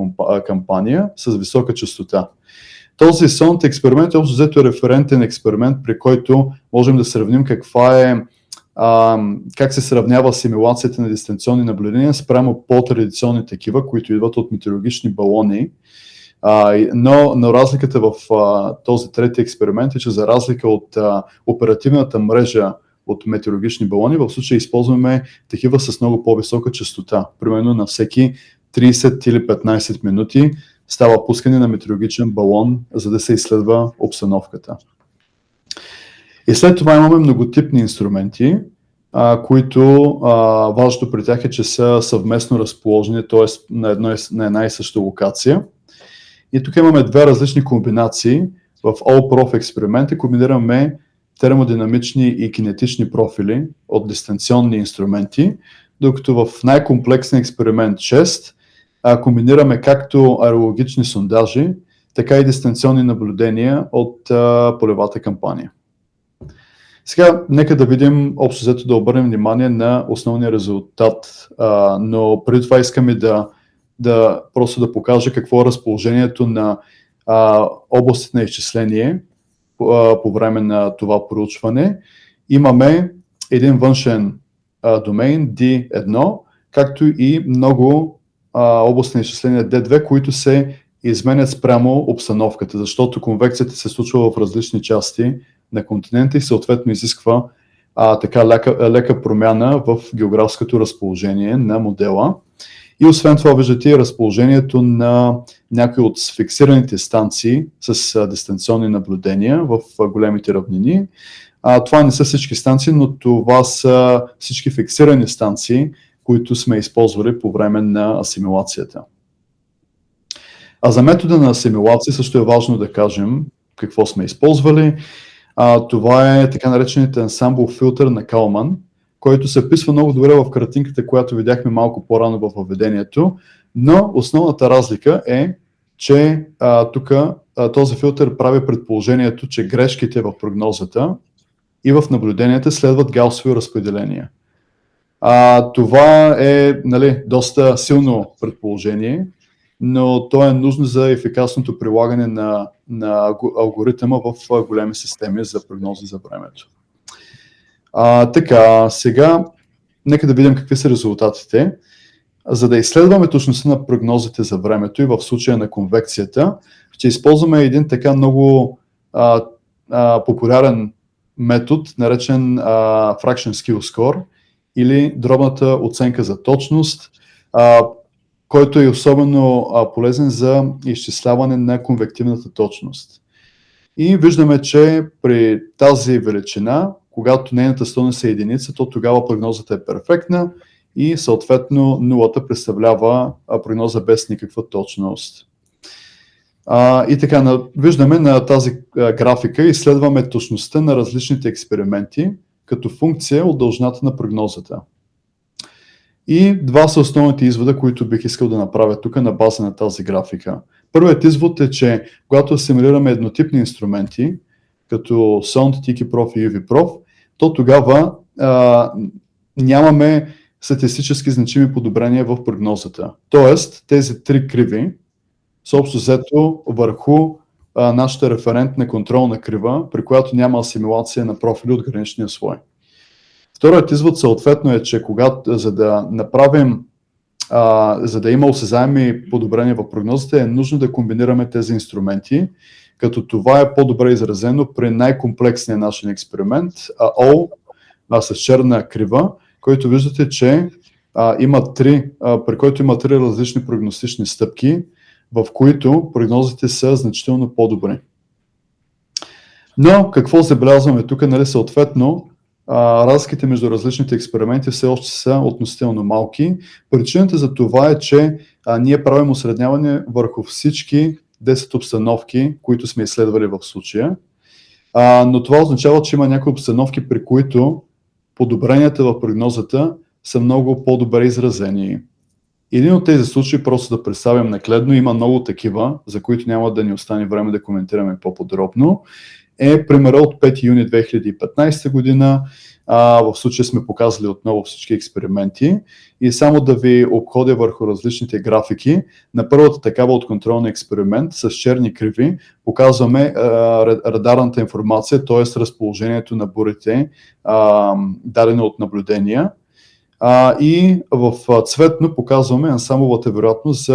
кампания с висока честота. Този SOND експеримент общо взето е референтен експеримент, при който можем да сравним как се сравнява симулацията на дистанционни наблюдения спрямо по-традиционни такива, които идват от метеорологични балони. Но разликата в този трети експеримент е, че за разлика от оперативната мрежа от метеорологични балони, в случая използваме такива с много по-висока честота. Примерно на всеки 30 или 15 минути става пускане на метеорологичен балон, за да се изследва обстановката. И след това имаме многотипни инструменти, които важното при тях е, че са съвместно разположени, т.е. на една и съща локация. И тук имаме две различни комбинации. В All-Prof експеримента комбинираме термодинамични и кинетични профили от дистанционни инструменти, докато в най-комплексен експеримент 6 комбинираме както аерологични сондажи, така и дистанционни наблюдения от полевата кампания. Сега, нека да видим, общо взето да обърнем внимание на основния резултат, но преди това искаме просто да покажа какво е разположението на областите на изчисление по време на това проучване. Имаме един външен домейн D1, както и много области на изчисление D2, които се изменят спрямо обстановката, защото конвекцията се случва в различни части на континента и съответно изисква така лека промяна в географското разположение на модела. И освен това виждате и разположението на някои от фиксираните станции с дистанционни наблюдения в големите равнини. Това не са всички станции, но това са всички фиксирани станции, които сме използвали по време на асимилацията. За метода на асимилация също е важно да кажем какво сме използвали. Това е така нареченият ансамбл филтър на Калман, който се вписва много добре в картинката, която видяхме малко по-рано в въведението, но основната разлика е, че тук този филтър прави предположението, че грешките в прогнозата и в наблюденията следват гаусови разпределения. Това е доста силно предположение, но то е нужно за ефикасното прилагане на алгоритъма в големи системи за прогнози за времето. Така, сега нека да видим какви са резултатите. За да изследваме точността на прогнозите за времето и в случая на конвекцията, ще използваме един така много популярен метод, наречен Fraction Skill Score или дробната оценка за точност, който е особено полезен за изчисляване на конвективната точност. И виждаме, че при тази величина, когато нейната стойност е единица, то тогава прогнозата е перфектна и съответно нулата представлява прогноза без никаква точност. И така, виждаме на тази графика изследваме точността на различните експерименти като функция от дължината на прогнозата. И два са основните извода, които бих искал да направя тук на база на тази графика. Първият извод е, че когато асимилираме еднотипни инструменти, като SOND, TikiProf и UVProf, то тогава нямаме статистически значими подобрения в прогнозата. Тоест, тези три криви са общо взето върху нашата референтна контролна крива, при която няма асимилация на профили от граничния слой. Вторият извод съответно е, че за да има осезаеми подобрения в прогнозата, е нужно да комбинираме тези инструменти, като това е по-добре изразено при най-комплексния начин експеримент, с черна крива, който виждате, че при който има три различни прогностични стъпки, в които прогнозите са значително по-добри. Но какво забелязваме тук? Съответно, разликите между различните експерименти все още са относително малки. Причината за това е, че ние правим осредняване върху всички 10 обстановки, които сме изследвали в случая. Но това означава, че има някои обстановки, при които подобренията в прогнозата са много по-добре изразени. Един от тези случаи, просто да представим нагледно, има много такива, за които няма да ни остане време да коментираме по-подробно, е примера от 5 юни 2015 година. В случая сме показали отново всички експерименти и само да ви обходя върху различните графики. На първата такава от контролния експеримент с черни криви показваме радарната информация, т.е. разположението на бурите, дадено от наблюдения. И в цветно показваме ансамбловата вероятност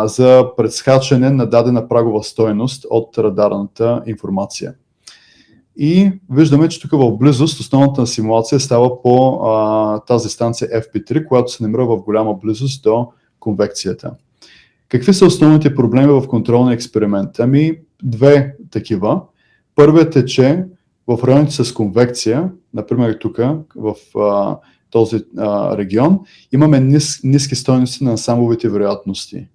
за предскачане на дадена прагова стойност от радарната информация. И виждаме, че тук в близост основната симулация става по тази станция FP3, която се намира в голяма близост до конвекцията. Какви са основните проблеми в контролния експеримент? Две такива. Първият е, че в районите с конвекция, например тук в този регион, имаме ниски стойности на ансамбловите вероятности.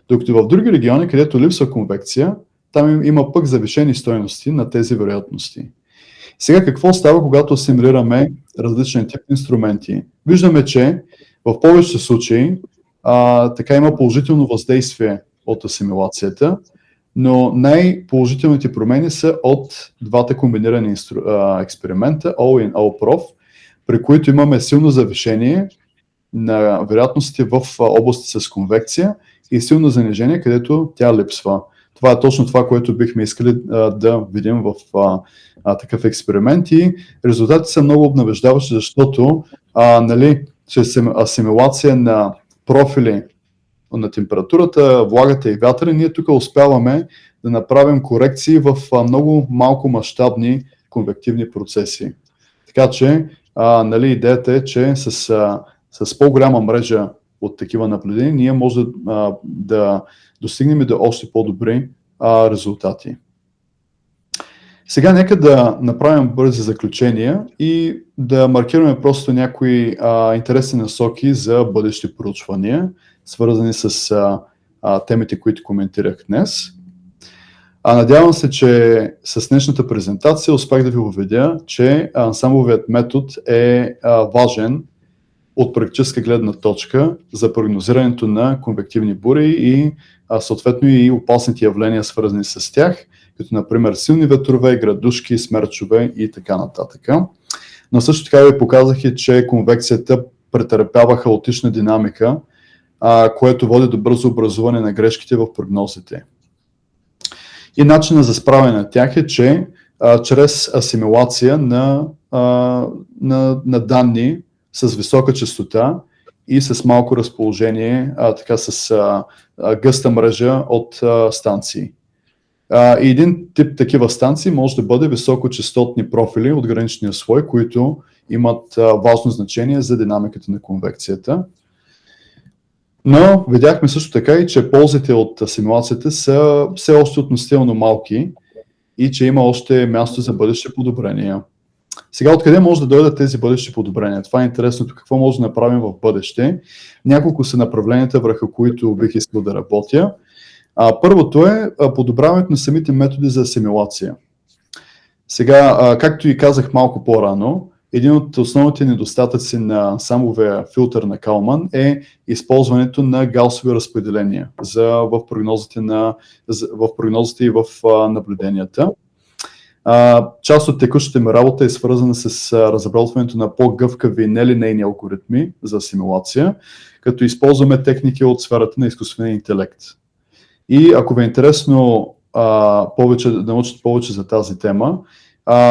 Докато в други региони, където липсва конвекция, там има пък завишени стойности на тези вероятности. Сега какво става, когато асимилираме различни тип инструменти? Виждаме, че в повечето случаи така има положително въздействие от асимилацията, но най-положителните промени са от двата комбинирани експеримента, OL и OPROF, при които имаме силно завишение на вероятностите в области с конвекция и силно занижение, където тя липсва. Това е точно това, което бихме искали да видим в такъв експеримент и резултатите са много обнадеждаващи, защото чрез асимилация на профили на температурата, влагата и вятъра, ние тук успяваме да направим корекции в много малко мащабни конвективни процеси. Така че идеята е, че с по-голяма мрежа от такива наблюдения ние може да достигнем до още по-добри резултати. Сега нека да направим бързи заключения и да маркираме просто някои интересни насоки за бъдещи проучвания, свързани с темите, които коментирах днес. Надявам се, че с днешната презентация успях да ви убедя, че ансамбловият метод е важен от практическа гледна точка за прогнозирането на конвективни бури и съответно и опасните явления, свързани с тях, като например силни ветрове, градушки, смерчове и така нататък. Но също така ви показах, че конвекцията претърпява хаотична динамика, което води до бързо образуване на грешките в прогнозите. И начинът за справяне на тях е, че чрез асимилация на данни с висока честота и с малко разположение, така с гъста мрежа от станции. И един тип такива станции може да бъде високочестотни профили от граничния слой, които имат важно значение за динамиката на конвекцията. Но видяхме също така и, че ползите от асимилацията са все още относително малки и че има още място за бъдещи подобрения. Сега, откъде може да дойдат тези бъдещи подобрения? Това е интересното. Какво може да направим в бъдеще? Няколко са направленията, върху които бих искал да работя. Първото е подобряването на самите методи за асимилация. Сега, както и казах малко по-рано, един от основните недостатъци на ансамбловия филтър на Калман е използването на гаусови разпределения в прогнозите и в наблюденията. Част от текущата ми работа е свързана с разработването на по-гъвкави нелинейни алгоритми за асимилация, като използваме техники от сферата на изкуствения интелект. И ако ви е интересно да научите повече за тази тема,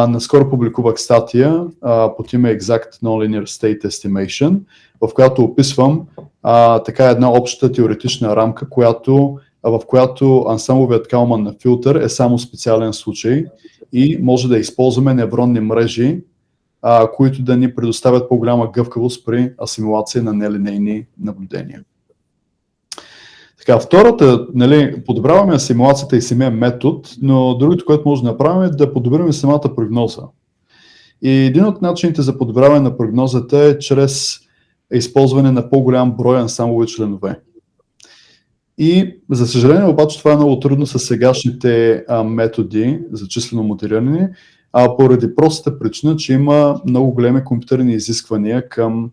наскоро публикувах статия под име Exact Nonlinear State Estimation, в която описвам така една обща теоретична рамка, в която ансамбловият Калман на филтър е само специален случай и може да използваме невронни мрежи, които да ни предоставят по-голяма гъвкавост при асимилация на нелинейни наблюдения. Така, втората, подобряваме асимилацията и самия метод, но другото, което може да направим е да подобрим самата прогноза. И един от начините за подобряване на прогнозата е чрез използване на по-голям брой ансамблови членове. И за съжаление обаче това е много трудно с сегашните методи за числено моделиране, поради простата причина, че има много големи компютърни изисквания към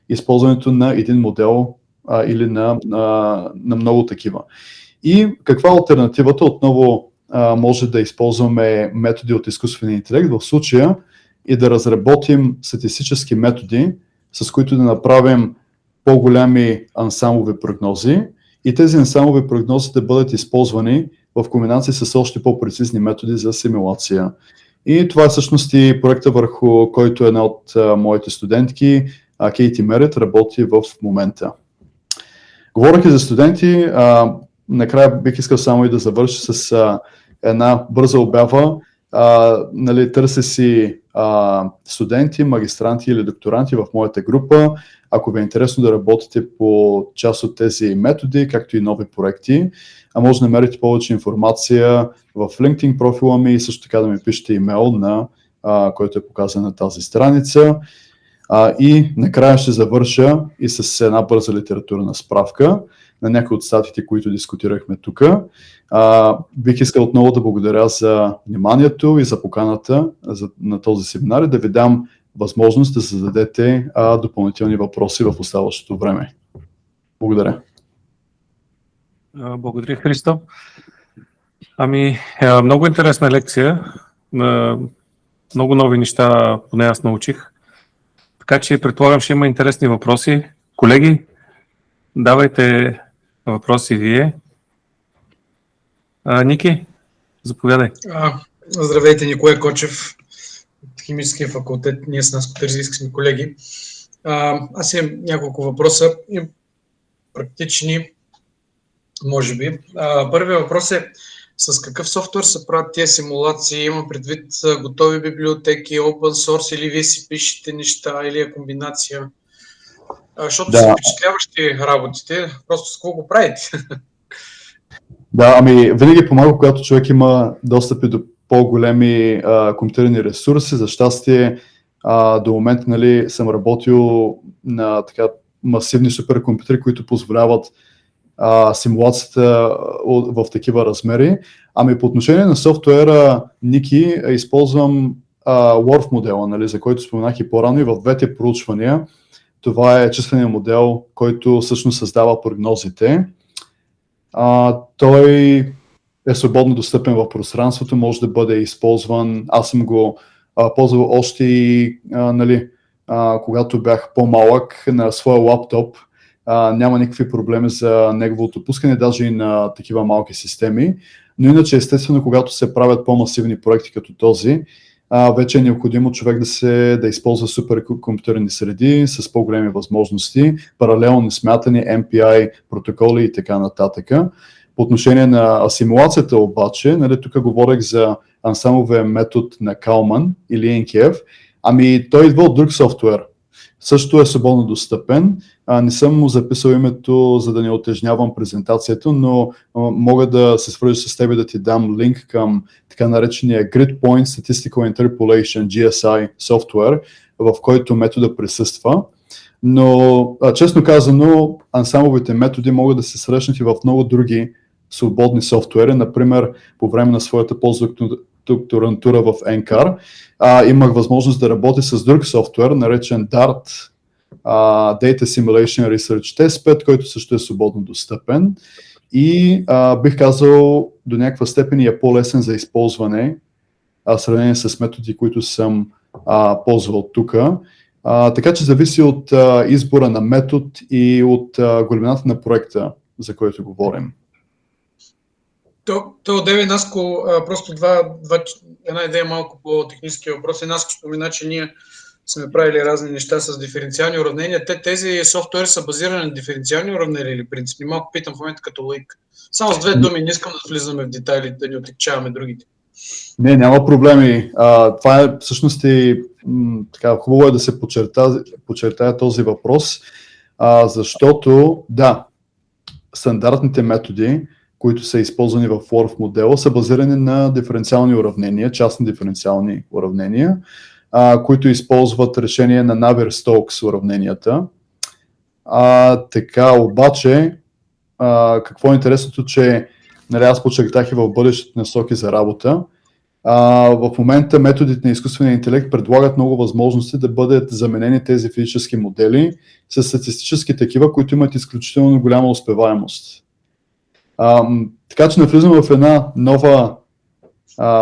използването на един модел или на много такива. И каква е алтернативата? Отново може да използваме методи от изкуствения интелект в случая и да разработим статистически методи, с които да направим по-голями ансамблови прогнози и тези ансамблови прогнози да бъдат използвани в комбинация с още по-прецизни методи за симулация. И това е всъщност и проекта, върху който една от моите студентки, Кейти Мерет, работи в момента. Говорейки за студенти, накрая бих искал само и да завърша с една бърза обява. Търся си студенти, магистранти или докторанти в моята група. Ако ви е интересно да работите по част от тези методи, както и нови проекти, може да намерите повече информация в LinkedIn профила ми и също така да ми пишете имейл, който е показан на тази страница. И накрая ще завърша и с една бърза литературна справка на някои от статиите, които дискутирахме тук. Бих искал отново да благодаря за вниманието и за поканата на този семинар и да ви дам възможност да зададете допълнителни въпроси в оставащото време. Благодаря. Благодаря, Христо. Много интересна лекция. Много нови неща поне аз научих. Така че предполагам, ще има интересни въпроси. Колеги, давайте въпроси вие. Ники, заповядай. Здравейте, Николай Кочев от Химическия факултет. Ние с нас сме колеги. Аз имам няколко въпроса, практични, може би. Първият въпрос е: с какъв софтуер се правят тези симулации? Има предвид готови библиотеки, open source, или вие си пишете неща, или е комбинация? Защото са впечатляващи работите, просто с какво го правите? Да, винаги помага, когато човек има достъпи до по-големи компютърни ресурси. За щастие, до момента съм работил на така масивни суперкомпютри, които позволяват симулацията в такива размери. По отношение на софтуера Ники, използвам WRF модела, за който споменах и по-рано, и в двете проучвания. Това е численият модел, който всъщност създава прогнозите. Той е свободно достъпен в пространството, може да бъде използван. Аз съм го ползвал още и когато бях по-малък на своя лаптоп. Няма никакви проблеми за неговото пускане, даже и на такива малки системи. Но иначе, естествено, когато се правят по-масивни проекти като този, вече е необходимо човек да използва суперкомпютърни среди с по-големи възможности, паралелни смятани, MPI, протоколи и така нататък. По отношение на асимилацията обаче, тук говорех за ансамбловия метод на Калман или NKF, той идва от друг софтуер. Също е свободно достъпен. Не съм му записал името, за да не отежнявам презентацията, но мога да се свържа с теб и да ти дам линк към така наречения Grid Point Statistical Interpolation GSI софтуер, в който метода присъства. Но, честно казано, ансамбловите методи могат да се срещнат и в много други свободни софтуери. Например, по време на своята докторантура в NCAR, имах възможност да работя с друг софтуер, наречен DART, Data Simulation Research Testbed, който също е свободно достъпен и бих казал до някаква степен е по-лесен за използване в сравнение с методи, които съм ползвал тук. Така че зависи от избора на метод и от големината на проекта, за който говорим. Деви Наско, просто една идея малко по технически въпрос. Наско спомена, че ние сме правили разни неща с диференциални уравнения. Тези софтуери са базирани на диференциални уравнения или принципни? Малко питам в момента като лаик. Само с две думи, не искам да влизаме в детайли, да ни отекчаваме другите. Не, няма проблеми. Това е всъщност така, хубаво е да се подчертая този въпрос, защото да, стандартните методи, които са използвани в WRF модела, са базирани на диференциални уравнения, частни диференциални уравнения, които използват решение на Navier-Stokes уравненията. Така, обаче, какво е интересното, че аз подчертах и в бъдещите насоки за работа, в момента методите на изкуствения интелект предлагат много възможности да бъдат заменени тези физически модели с статистически такива, които имат изключително голяма успеваемост. Така че навлизаме в една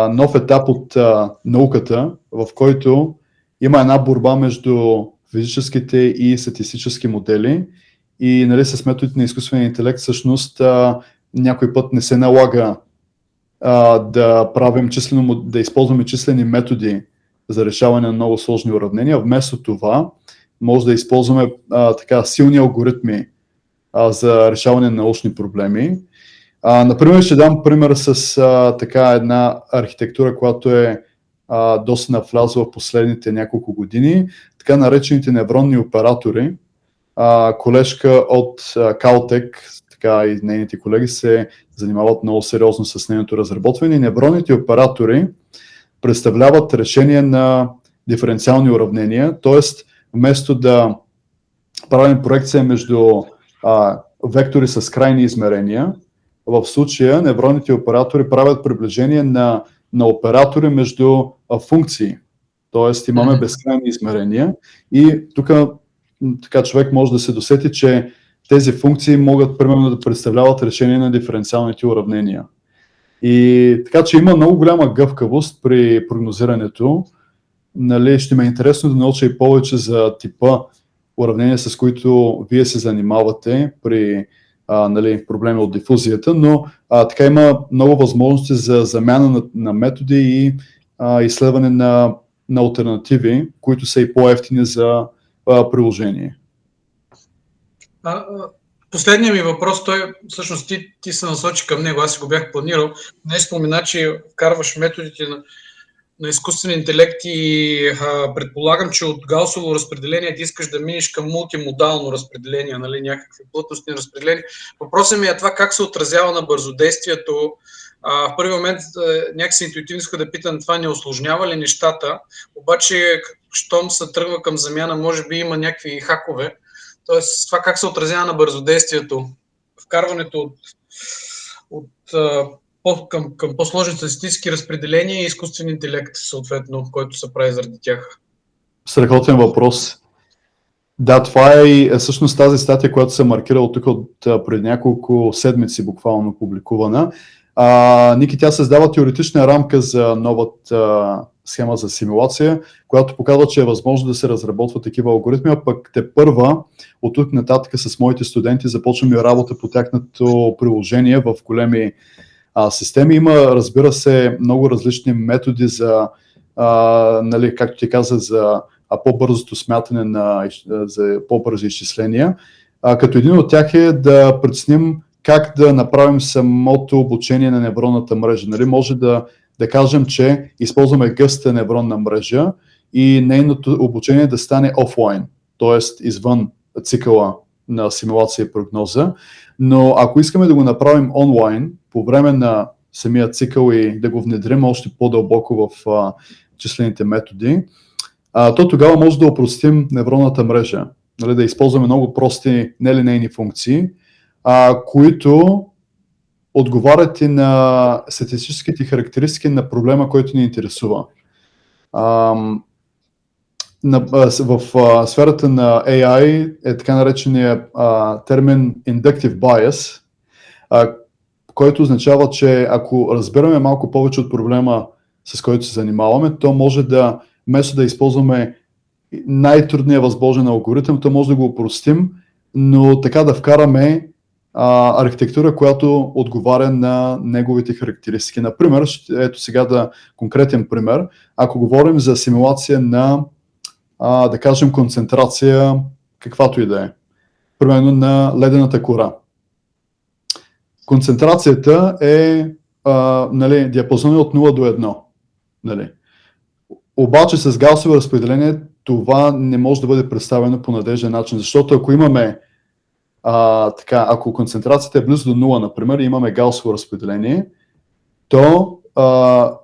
нов етап от науката, в който има една борба между физическите и статистически модели и нали, с методите на изкуствения интелект всъщност някой път не се налага да използваме числени методи за решаване на много сложни уравнения. Вместо това може да използваме така силни алгоритми за решаване на научни проблеми. Например, ще дам пример с така една архитектура, която е доста навлязла в последните няколко години, така наречените невронни оператори. Колежка от Caltech, така и нейните колеги се занимават много сериозно с нейното разработване. Невронните оператори представляват решение на диференциални уравнения, т.е. вместо да правим проекция между вектори с крайни измерения, в случая невронните оператори правят приближение на оператори между функции. Т.е. имаме безкрайни измерения и тук така човек може да се досети, че тези функции могат примерно да представляват решение на диференциалните уравнения. И така че има много голяма гъвкавост при прогнозирането. Нали, ще ме е интересно да науча и повече за типа уравнения, с които вие се занимавате при нали, проблеми от дифузията, но така има много възможности за замяна на методи и изследване на алтернативи, които са и по-евтини за приложение. Последният ми въпрос, той всъщност ти се насочи към него, аз си го бях планирал. Не спомена, че вкарваш методите на изкуствен интелект и предполагам, че от гаусово разпределение ти искаш да минеш към мултимодално разпределение, нали, някакви плътностни разпределения. Въпросът ми е това как се отразява на бързодействието. В първи момент някакси интуитивно иска да питам това не усложнява ли нещата, обаче щом се тръгва към замяна, може би има някакви хакове. Тоест това как се отразява на бързодействието, вкарването към по-сложни статистически разпределения и изкуствен интелект, съответно, който се прави заради тях. Страхотен въпрос. Да, това е всъщност тази статия, която съм маркирал тук преди няколко седмици, буквално публикувана. Ники, тя създава теоретична рамка за новата схема за симулация, която показва, че е възможно да се разработват такива алгоритми, а пък тепърва от тук нататък с моите студенти започваме работа по тяхното приложение в големи системи. Има, разбира се, много различни методи за, нали, както ти каза, за по-бързото смятане за по-бързи изчисления. Като един от тях е да преценим как да направим самото обучение на невронната мрежа. Нали, може да кажем, че използваме гъста невронна мрежа и нейното обучение да стане офлайн, т.е. извън цикъла на симулация и прогноза. Но ако искаме да го направим онлайн, по време на самия цикъл и да го внедрим още по-дълбоко в числените методи, то тогава може да опростим невронната мрежа, нали, да използваме много прости нелинейни функции, които отговарят и на статистическите характеристики на проблема, който ни интересува. В сферата на AI е така наречения термин Inductive Bias, който означава, че ако разбираме малко повече от проблема, с който се занимаваме, то може да, вместо да използваме най-трудният възможен алгоритъм, то може да го опростим, но така да вкараме архитектура, която отговаря на неговите характеристики. Например, ето сега конкретен пример, ако говорим за симулация на, да кажем, концентрация, каквато и да е, примерно на ледената кора. Концентрацията е диапазон от 0 до 1. Нали. Обаче с гаусово разпределение това не може да бъде представено по надежден начин, защото ако имаме ако концентрацията е близо до 0, например, и имаме гаусово разпределение, то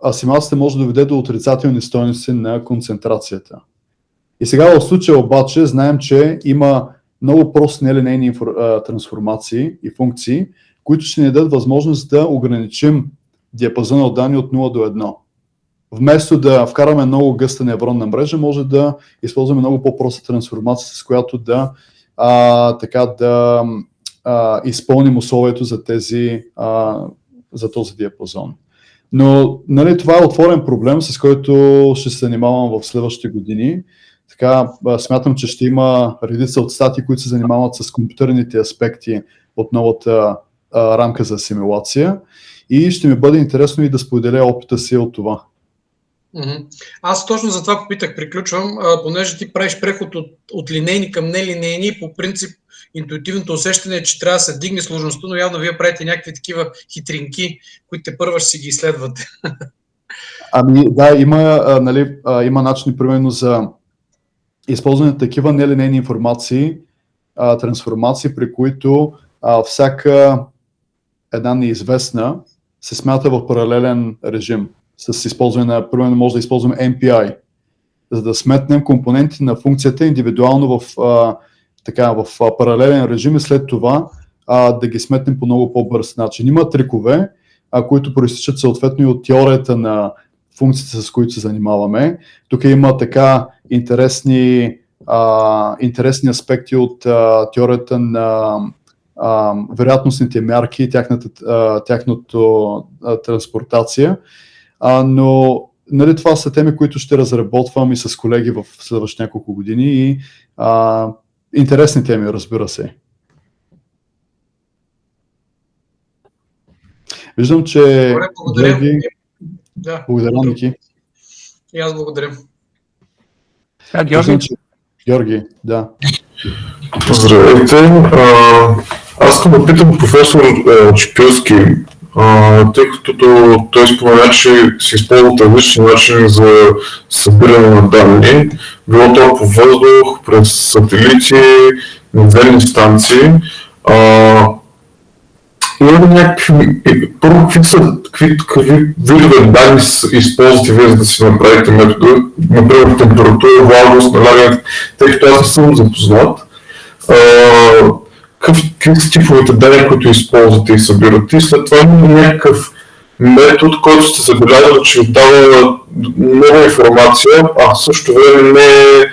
асимилацията може да доведе до отрицателни стойности на концентрацията. И сега в случая обаче знаем, че има много прости нелинейни трансформации и функции, които ще ни дадат възможност да ограничим диапазона от данни от 0 до 1. Вместо да вкараме много гъста невронна мрежа, може да използваме много по-проста трансформация, с която да изпълним условието за този диапазон. Но нали, това е отворен проблем, с който ще се занимавам в следващите години. Така, смятам, че ще има редица от статии, които се занимават с компютърните аспекти от новата рамка за асимилация и ще ми бъде интересно и да споделя опита си от това. Аз точно за това попитах, приключвам, понеже ти правиш преход от линейни към нелинейни и по принцип интуитивното усещане е, че трябва да се дигне сложността, но явно вие правите някакви такива хитринки, които те първа ще си ги изследвате. Ами да, има начини примерно за използване на такива нелинейни информации, трансформации, при които всяка една неизвестна се смята в паралелен режим. С използване на, примерно може да използваме MPI, за да сметнем компоненти на функцията индивидуално в паралелен режим и след това да ги сметнем по много по-бърз начин. Има трикове, които проистичат съответно и от теорията на функциите, с които се занимаваме. Тук има така интересни аспекти от теорията на вероятностните мерки и тяхното транспортация. Но нали, това са теми, които ще разработвам и с колеги в следващите няколко години и интересни теми, разбира се. Виждам, че... Добре, благодаря. Благодаря, Ники. И аз благодаря. Георги, да. Здравейте. Аз искам да питам професор Чипилски, тъй като той спомена, че се използват различни начини за събиране на данни, било то по въздух, през сателити, наземни станции. Има ли първо, какви видове данни използвате вие, за да си направите метода, например температура, влагост, налягане, тъй като аз не съм запознат. Какви са типовете данни, които използвате и събирате, и след това има някакъв метод, който сте забелязали, че ви дава много информация, а също време не е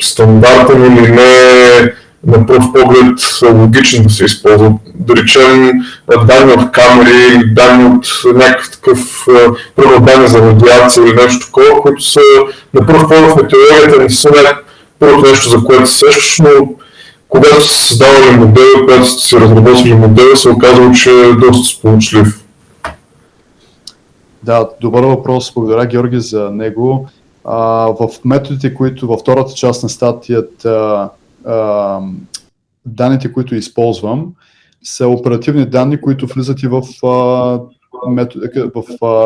стандартен или не е на пръв поглед логично да се използва. Да речем данни от камери, данни от някакъв такъв данни за радиация или нещо такова, които са на пръв поглед в метеорологията не са първото нещо, за което се сещаш, но когато сте създавали модел, когато сте се разработили модел, се оказало, че е доста сполучлив. Да, добър въпрос. Благодаря, Георги, за него. В методите, които във втората част на статията, данните, които използвам, са оперативни данни, които влизат и в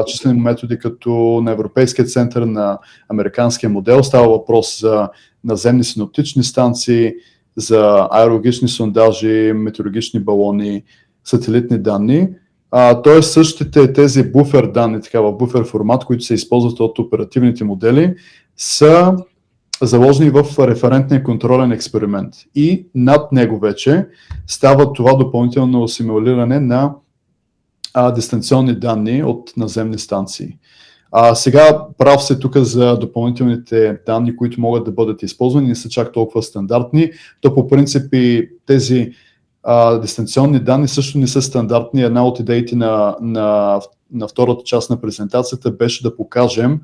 числени методи, като на Европейския център на американския модел. Става въпрос за наземни синоптични станции, за аерологични сондажи, метеорологични балони, сателитни данни. Тоест същите тези буфер данни, така в буфер формат, които се използват от оперативните модели, са заложени в референтния контролен експеримент. И над него вече става това допълнително симулиране на дистанционни данни от наземни станции. Сега прав се тук за допълнителните данни, които могат да бъдат използвани, не са чак толкова стандартни. То по принцип и тези дистанционни данни също не са стандартни. Една от идеите на втората част на презентацията беше да покажем,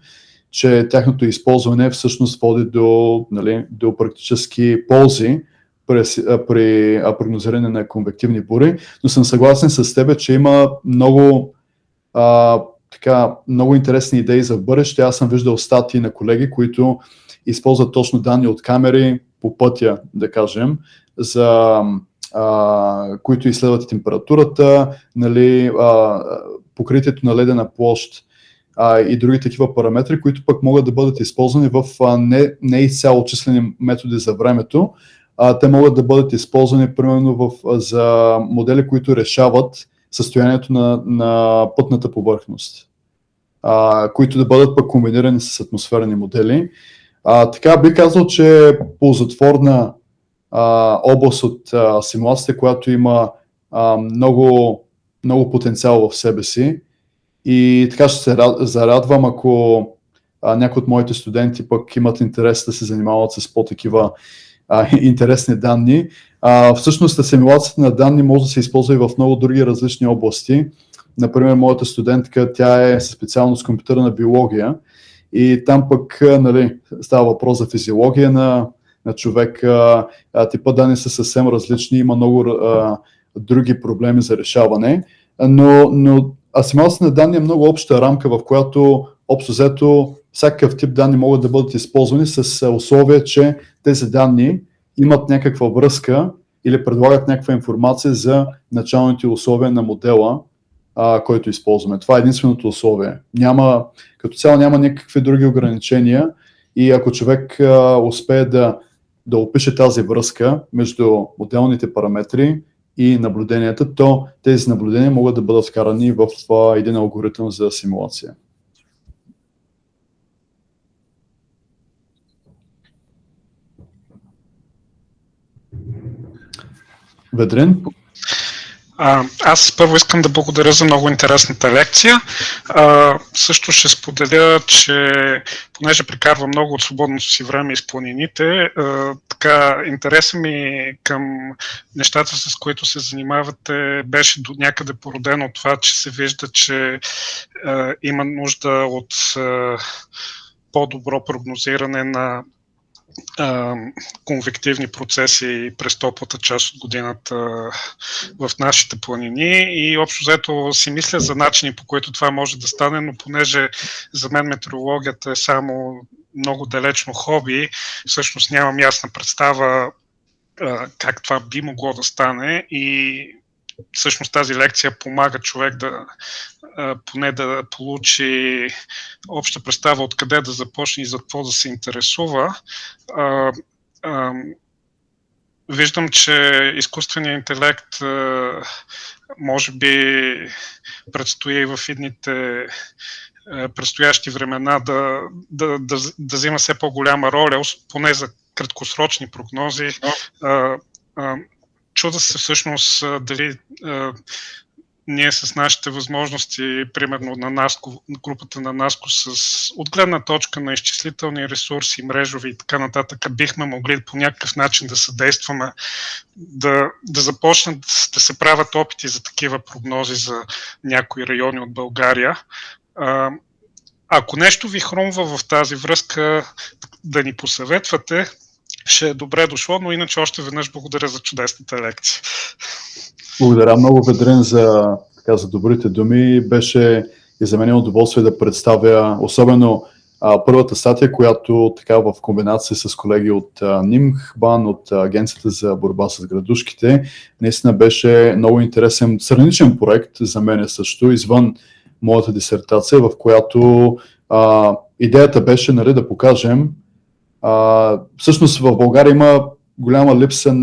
че тяхното използване всъщност води до практически ползи при прогнозиране на конвективни бури, но съм съгласен с теб, че има много интересни идеи за бъдеще. Аз съм виждал статии на колеги, които използват точно данни от камери по пътя, да кажем, за които изследват температурата, покритието на ледена площ и други такива параметри, които пък могат да бъдат използвани в не изцяло числени методи за времето. Те могат да бъдат използвани примерно за модели, които решават състоянието на пътната повърхност, които да бъдат пък комбинирани с атмосферни модели. Така бих казал, че ползотворна област от симулацията, която има много потенциал в себе си, и така ще се зарадвам, ако някои от моите студенти пък имат интерес да се занимават с по-такива интересни данни. Всъщност симулацията на данни може да се използва и в много други различни области. Например, моята студентка, тя е със специалност компютърна биология и там пък става въпрос за физиология на човек. Типа данни са съвсем различни, има много други проблеми за решаване, но симулацията на данни е много обща рамка, в която общо взето всякакъв тип данни могат да бъдат използвани с условие, че тези данни имат някаква връзка или предлагат някаква информация за началните условия на модела, който използваме. Това е единственото условие. Като цяло няма никакви други ограничения и ако човек успее да опише тази връзка между моделните параметри и наблюденията, то тези наблюдения могат да бъдат вкарани в един алгоритъм за симулация. Ведрин? Аз първо искам да благодаря за много интересната лекция. Също ще споделя, че понеже прекарвам много от свободното си време из планините, така интересът ми към нещата, с които се занимавате, беше до някъде породено от това, че се вижда, че има нужда от по-добро прогнозиране на конвективни процеси през топлата част от годината в нашите планини и общо взето си мисля за начини, по които това може да стане, но понеже за мен метеорологията е само много далечно хобби, всъщност нямам ясна представа как това би могло да стане и всъщност тази лекция помага човек поне да получи обща представа откъде да започне и за какво да се интересува. Виждам, че изкуственият интелект може би предстои в идните предстоящи времена да взима все по-голяма роля, поне за краткосрочни прогнози. Чуда се всъщност дали ние с нашите възможности, примерно на NASCO, групата на NASCO, от гледна точка на изчислителни ресурси, мрежови и така нататък, бихме могли по някакъв начин да съдействаме, да започнат да се правят опити за такива прогнози за някои райони от България. Ако нещо ви хрумва в тази връзка, да ни посъветвате, ще е добре дошло, но иначе още веднъж благодаря за чудесната лекция. Благодаря много, Ведрин, за добрите думи. Беше и за мен удоволствие да представя особено първата статия, която така в комбинация с колеги от НИМХ-БАН, от Агенцията за борба с градушките, наистина беше много интересен страничен проект за мен също, извън моята дисертация, в която идеята беше да покажем. Всъщност в България има голяма липса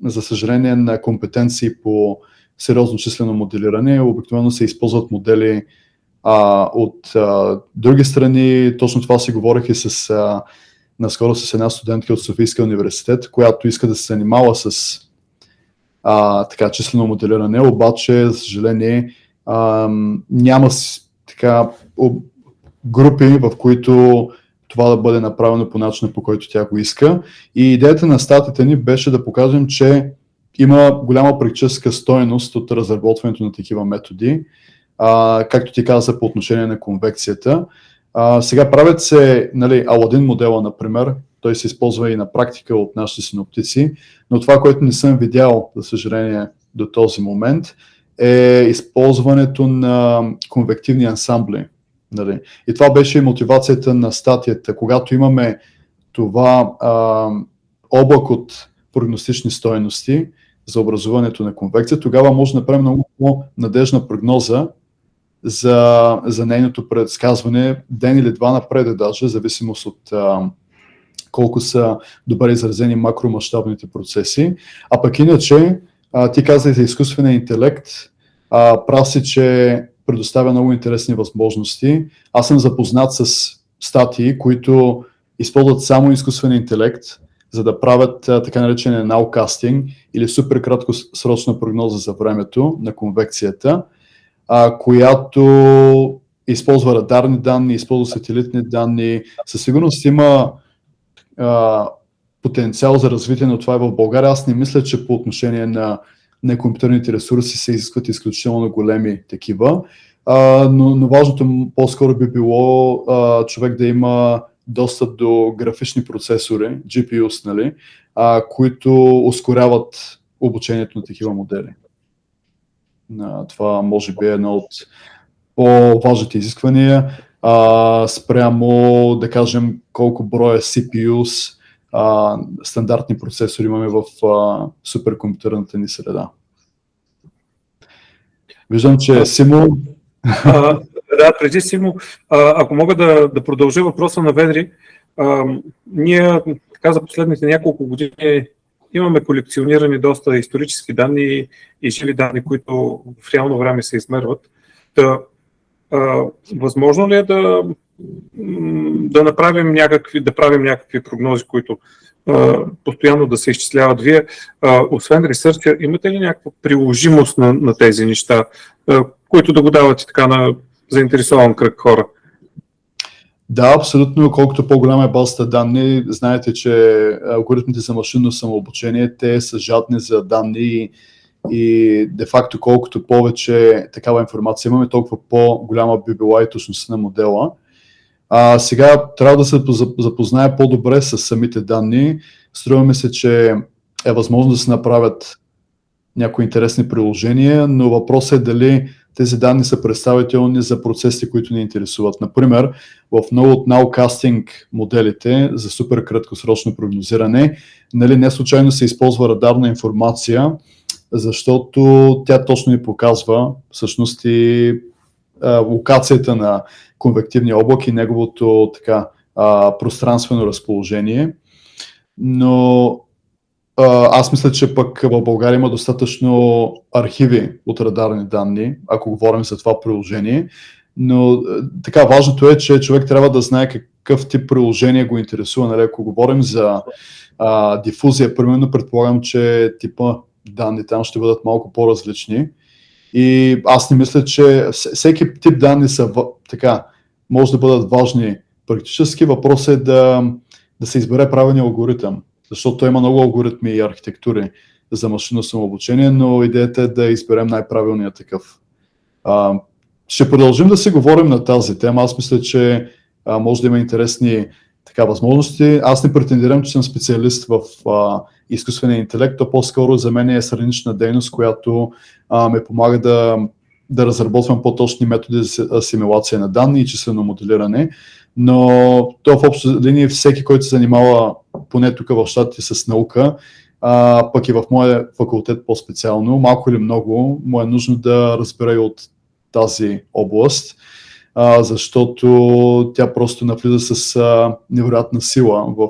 за съжаление на компетенции по сериозно числено моделиране. Обикновено се използват модели от други страни. Точно това си говорих и наскоро с една студентка от Софийския университет, която иска да се занимава с числено моделиране, обаче, за съжаление, няма така групи, в които това да бъде направено по начина, по който тя го иска. И идеята на статията ни беше да покажем, че има голяма практическа стойност от разработването на такива методи, както ти каза по отношение на конвекцията. Сега правят се, нали, Аладин модела, например, той се използва и на практика от нашите синоптици, но това, което не съм видял, за съжаление, до този момент, е използването на конвективни ансамбли. Нали. И това беше и мотивацията на статията. Когато имаме това облак от прогностични стойности за образуването на конвекция, тогава може да направим много по-надежна прогноза за нейното предсказване ден или два напред, даже, в зависимост от колко са добре изразени макромащабните процеси. А пък иначе, ти казах за изкуствения интелект, прав си, че предоставя много интересни възможности. Аз съм запознат с статии, които използват само изкуствен интелект, за да правят така наречения nowcasting или супер краткосрочна прогноза за времето на конвекцията, която използва радарни данни, използва сателитни данни. Със сигурност има потенциал за развитие на това и в България. Аз не мисля, че по отношение на компютърните ресурси се изискват изключително големи такива, но важното по-скоро би било човек да има достъп до графични процесори, GPUs, нали, които ускоряват обучението на такива модели. Това може би е едно от по-важните изисквания спрямо, да кажем, колко броя CPUs, стандартни процесори имаме в суперкомпютърната ни среда. Виждам, че Симо... Да, преди Симо, ако мога да продължа въпроса на Ведри, ние така за последните няколко години имаме колекционирани доста исторически данни и живи данни, които в реално време се измерват. Възможно ли е да правим някакви прогнози, които постоянно да се изчисляват? Вие, освен ресърча, имате ли някаква приложимост на тези неща, които да го давате така на заинтересован кръг хора? Да, абсолютно. Колкото по-голяма е базата данни, знаете, че алгоритмите за машинно самообучение, те са жадни за данни и де-факто колкото повече такава информация имаме, толкова по-голяма би била и точността на модела. Сега трябва да се запознае по-добре с самите данни. Струваме се, че е възможно да се направят някои интересни приложения, но въпросът е дали тези данни са представителни за процесите, които ни интересуват. Например, в много от nowcasting моделите за супер краткосрочно прогнозиране, нали, не случайно се използва радарна информация, защото тя точно ни показва всъщност и локацията на конвективния облак и неговото така пространствено разположение. Но аз мисля, че пък в България има достатъчно архиви от радарни данни, ако говорим за това приложение, но така важното е, че човек трябва да знае какъв тип приложение го интересува. Нали? Ако говорим за дифузия, примерно, предполагам, че типа данни там ще бъдат малко по-различни и аз не мисля, че всеки тип данни са така, може да бъдат важни практически. Въпросът е да се избере правилния алгоритъм, защото има много алгоритми и архитектури за машинно самообучение, но идеята е да изберем най-правилният такъв. Ще продължим да си говорим на тази тема. Аз мисля, че може да има интересни така възможности. Аз не претендирам, че съм специалист в изкуствения интелект, то по-скоро за мен е странична дейност, която ме помага да разработвам по-точни методи за асимилация на данни и числено моделиране. Но то в обща линия всеки, който се занимава поне тук в щатите с наука, пък и в моя факултет по-специално, малко или много, му е нужно да разбере и от тази област, защото тя просто навлиза с невероятна сила в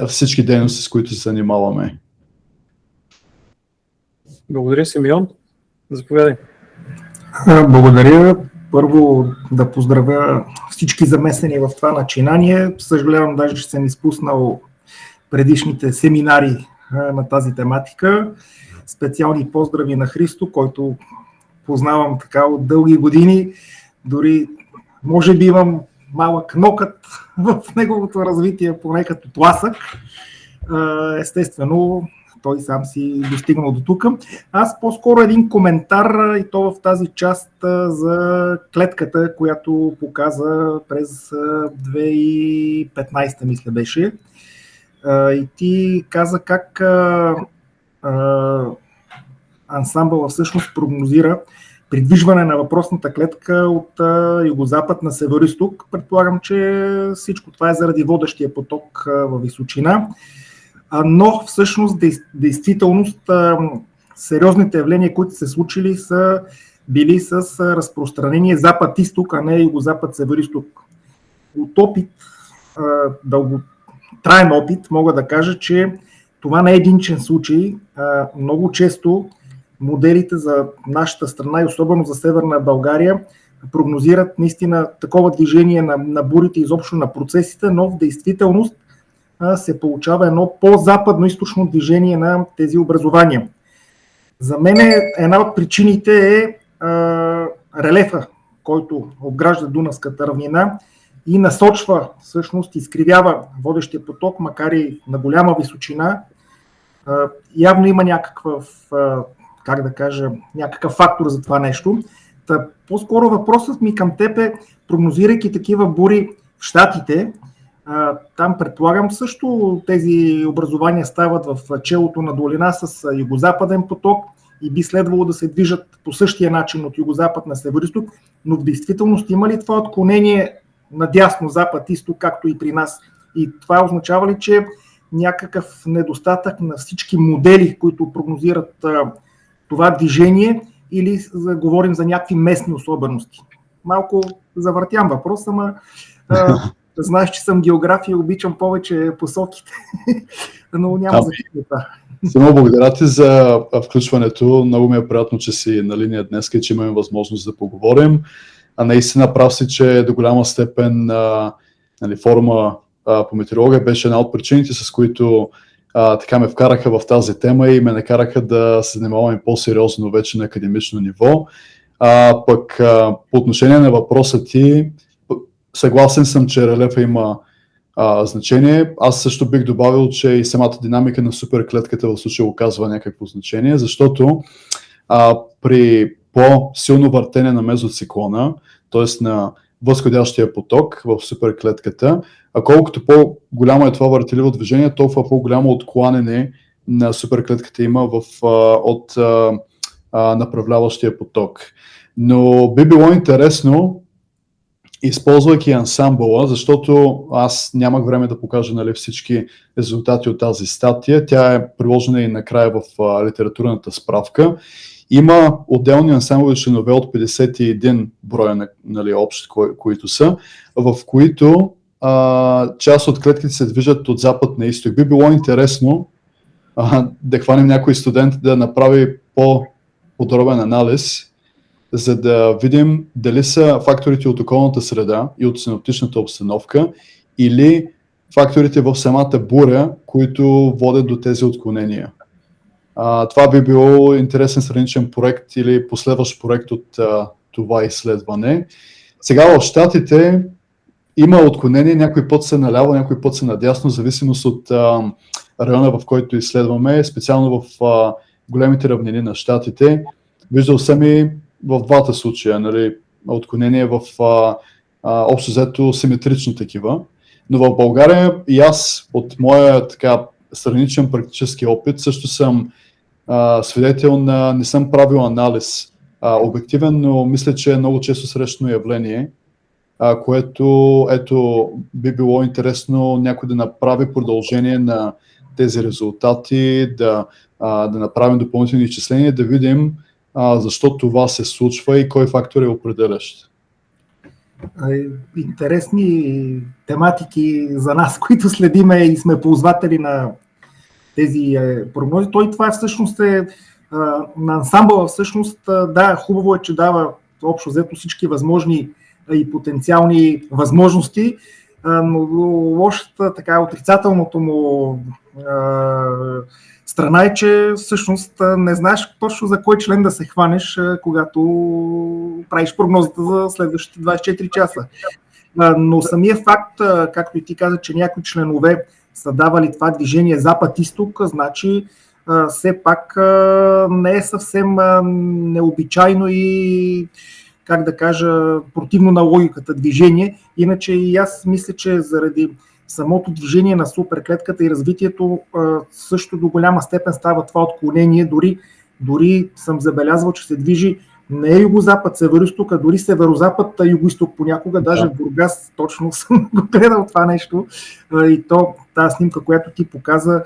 всички дейности, с които се занимаваме. Благодаря, Симеон. Заповядай. Благодаря. Първо да поздравя всички замесени в това начинание. Съжалявам даже, че съм изпуснал предишните семинари на тази тематика. Специални поздрави на Христо, който познавам така от дълги години. Дори може би имам малък нокът в неговото развитие, поне като тласък. Естествено, той сам си достигнал до тук. Аз по-скоро един коментар, и то в тази част, за клетката, която показа през 2015, мисля беше. И ти каза как ансамбъла всъщност прогнозира придвижване на въпросната клетка от югозапад на североизток. Предполагам, че всичко това е заради водещия поток във височина. Но всъщност действителност сериозните явления, които се случили, са били с разпространение запад-изток, а не югозапад-североизток. От опит, дълготраен опит, мога да кажа, че това не е единичен случай. Много често моделите за нашата страна и особено за Северна България прогнозират наистина такова движение на бурите, изобщо на процесите, но в действителност се получава едно по-западно-източно движение на тези образования. За мен една от причините е релефа, който обгражда Дунавската равнина и насочва, всъщност изкривява водещия поток, макар и на голяма височина. Явно има някакъв фактор за това нещо. По-скоро въпросът ми към теб е, прогнозирайки такива бури в Щатите, там предполагам също тези образования стават в челото на долина с югозападен поток и би следвало да се движат по същия начин от югозапад на североизток, но в действителност има ли това отклонение надясно, запад-изток, както и при нас? И това означава ли, че някакъв недостатък на всички модели, които прогнозират това движение, или говорим за някакви местни особености? Малко завъртям въпрос, ама знаеш, че съм география и обичам повече посоките, но няма значение това. Само благодаря ти за включването. Много ми е приятно, че си на линия днес и че имаме възможност да поговорим. Наистина прав си, че до голяма степен форума по метеорология беше една от причините, с които така ме вкараха в тази тема и ме накараха да се занимаваме по-сериозно вече на академично ниво. Пък по отношение на въпроса ти, съгласен съм, че релефа има значение. Аз също бих добавил, че и самата динамика на суперклетката в случая оказва някакво значение, защото при по-силно въртене на мезоциклона, т.е. на възходящия поток в суперклетката, колкото по-голямо е това въртеливо движение, толкова по-голямо отклонение на суперклетката има от направляващия поток. Но би било интересно, използвайки ансамбъла, защото аз нямах време да покажа всички резултати от тази статия, тя е приложена и накрая в литературната справка. Има отделни ансамбъли членове от 51 броя, общо, които са, в които част от клетките се движат от запад на изток. Би било интересно да хванем някой студент да направи по-подробен анализ, за да видим дали са факторите от околната среда и от синоптичната обстановка или факторите в самата буря, които водят до тези отклонения. Това би било интересен страничен проект или последващ проект от това изследване. Сега в Щатите има отклонение, някой път са наляво, някой път са надясно, в зависимост от района, в който изследваме, специално в големите равнини на Щатите. Виждал съм и в двата случая, отклонение в общо взето симетрични такива. Но в България и аз от моя страничен практически опит също съм свидетел не съм правил анализ обективен, но мисля, че е много често срещано явление, което би било интересно някой да направи продължение на тези резултати, да направим допълнителни изчисления, да видим защо това се случва и кой фактор е определящ. Интересни тематики за нас, които следиме и сме ползватели на тези прогнози. Това всъщност на ансамбъла всъщност, да, хубаво е, че дава общо взето всички възможни и потенциални възможности, но лошата, отрицателното му страна е, че всъщност не знаеш точно за кой член да се хванеш, когато правиш прогнозата за следващите 24 часа. Но самия факт, както и ти каза, че някои членове са давали това движение запад-изток, значи все пак не е съвсем необичайно и, как да кажа, противно на логиката движение. Иначе и аз мисля, че заради самото движение на суперклетката и развитието също до голяма степен става това отклонение. Дори съм забелязвал, че се движи не югозапад, североизток, а дори северозапад, югоизток понякога, даже в Бургас точно съм го гледал това нещо. И то, тази снимка, която ти показа,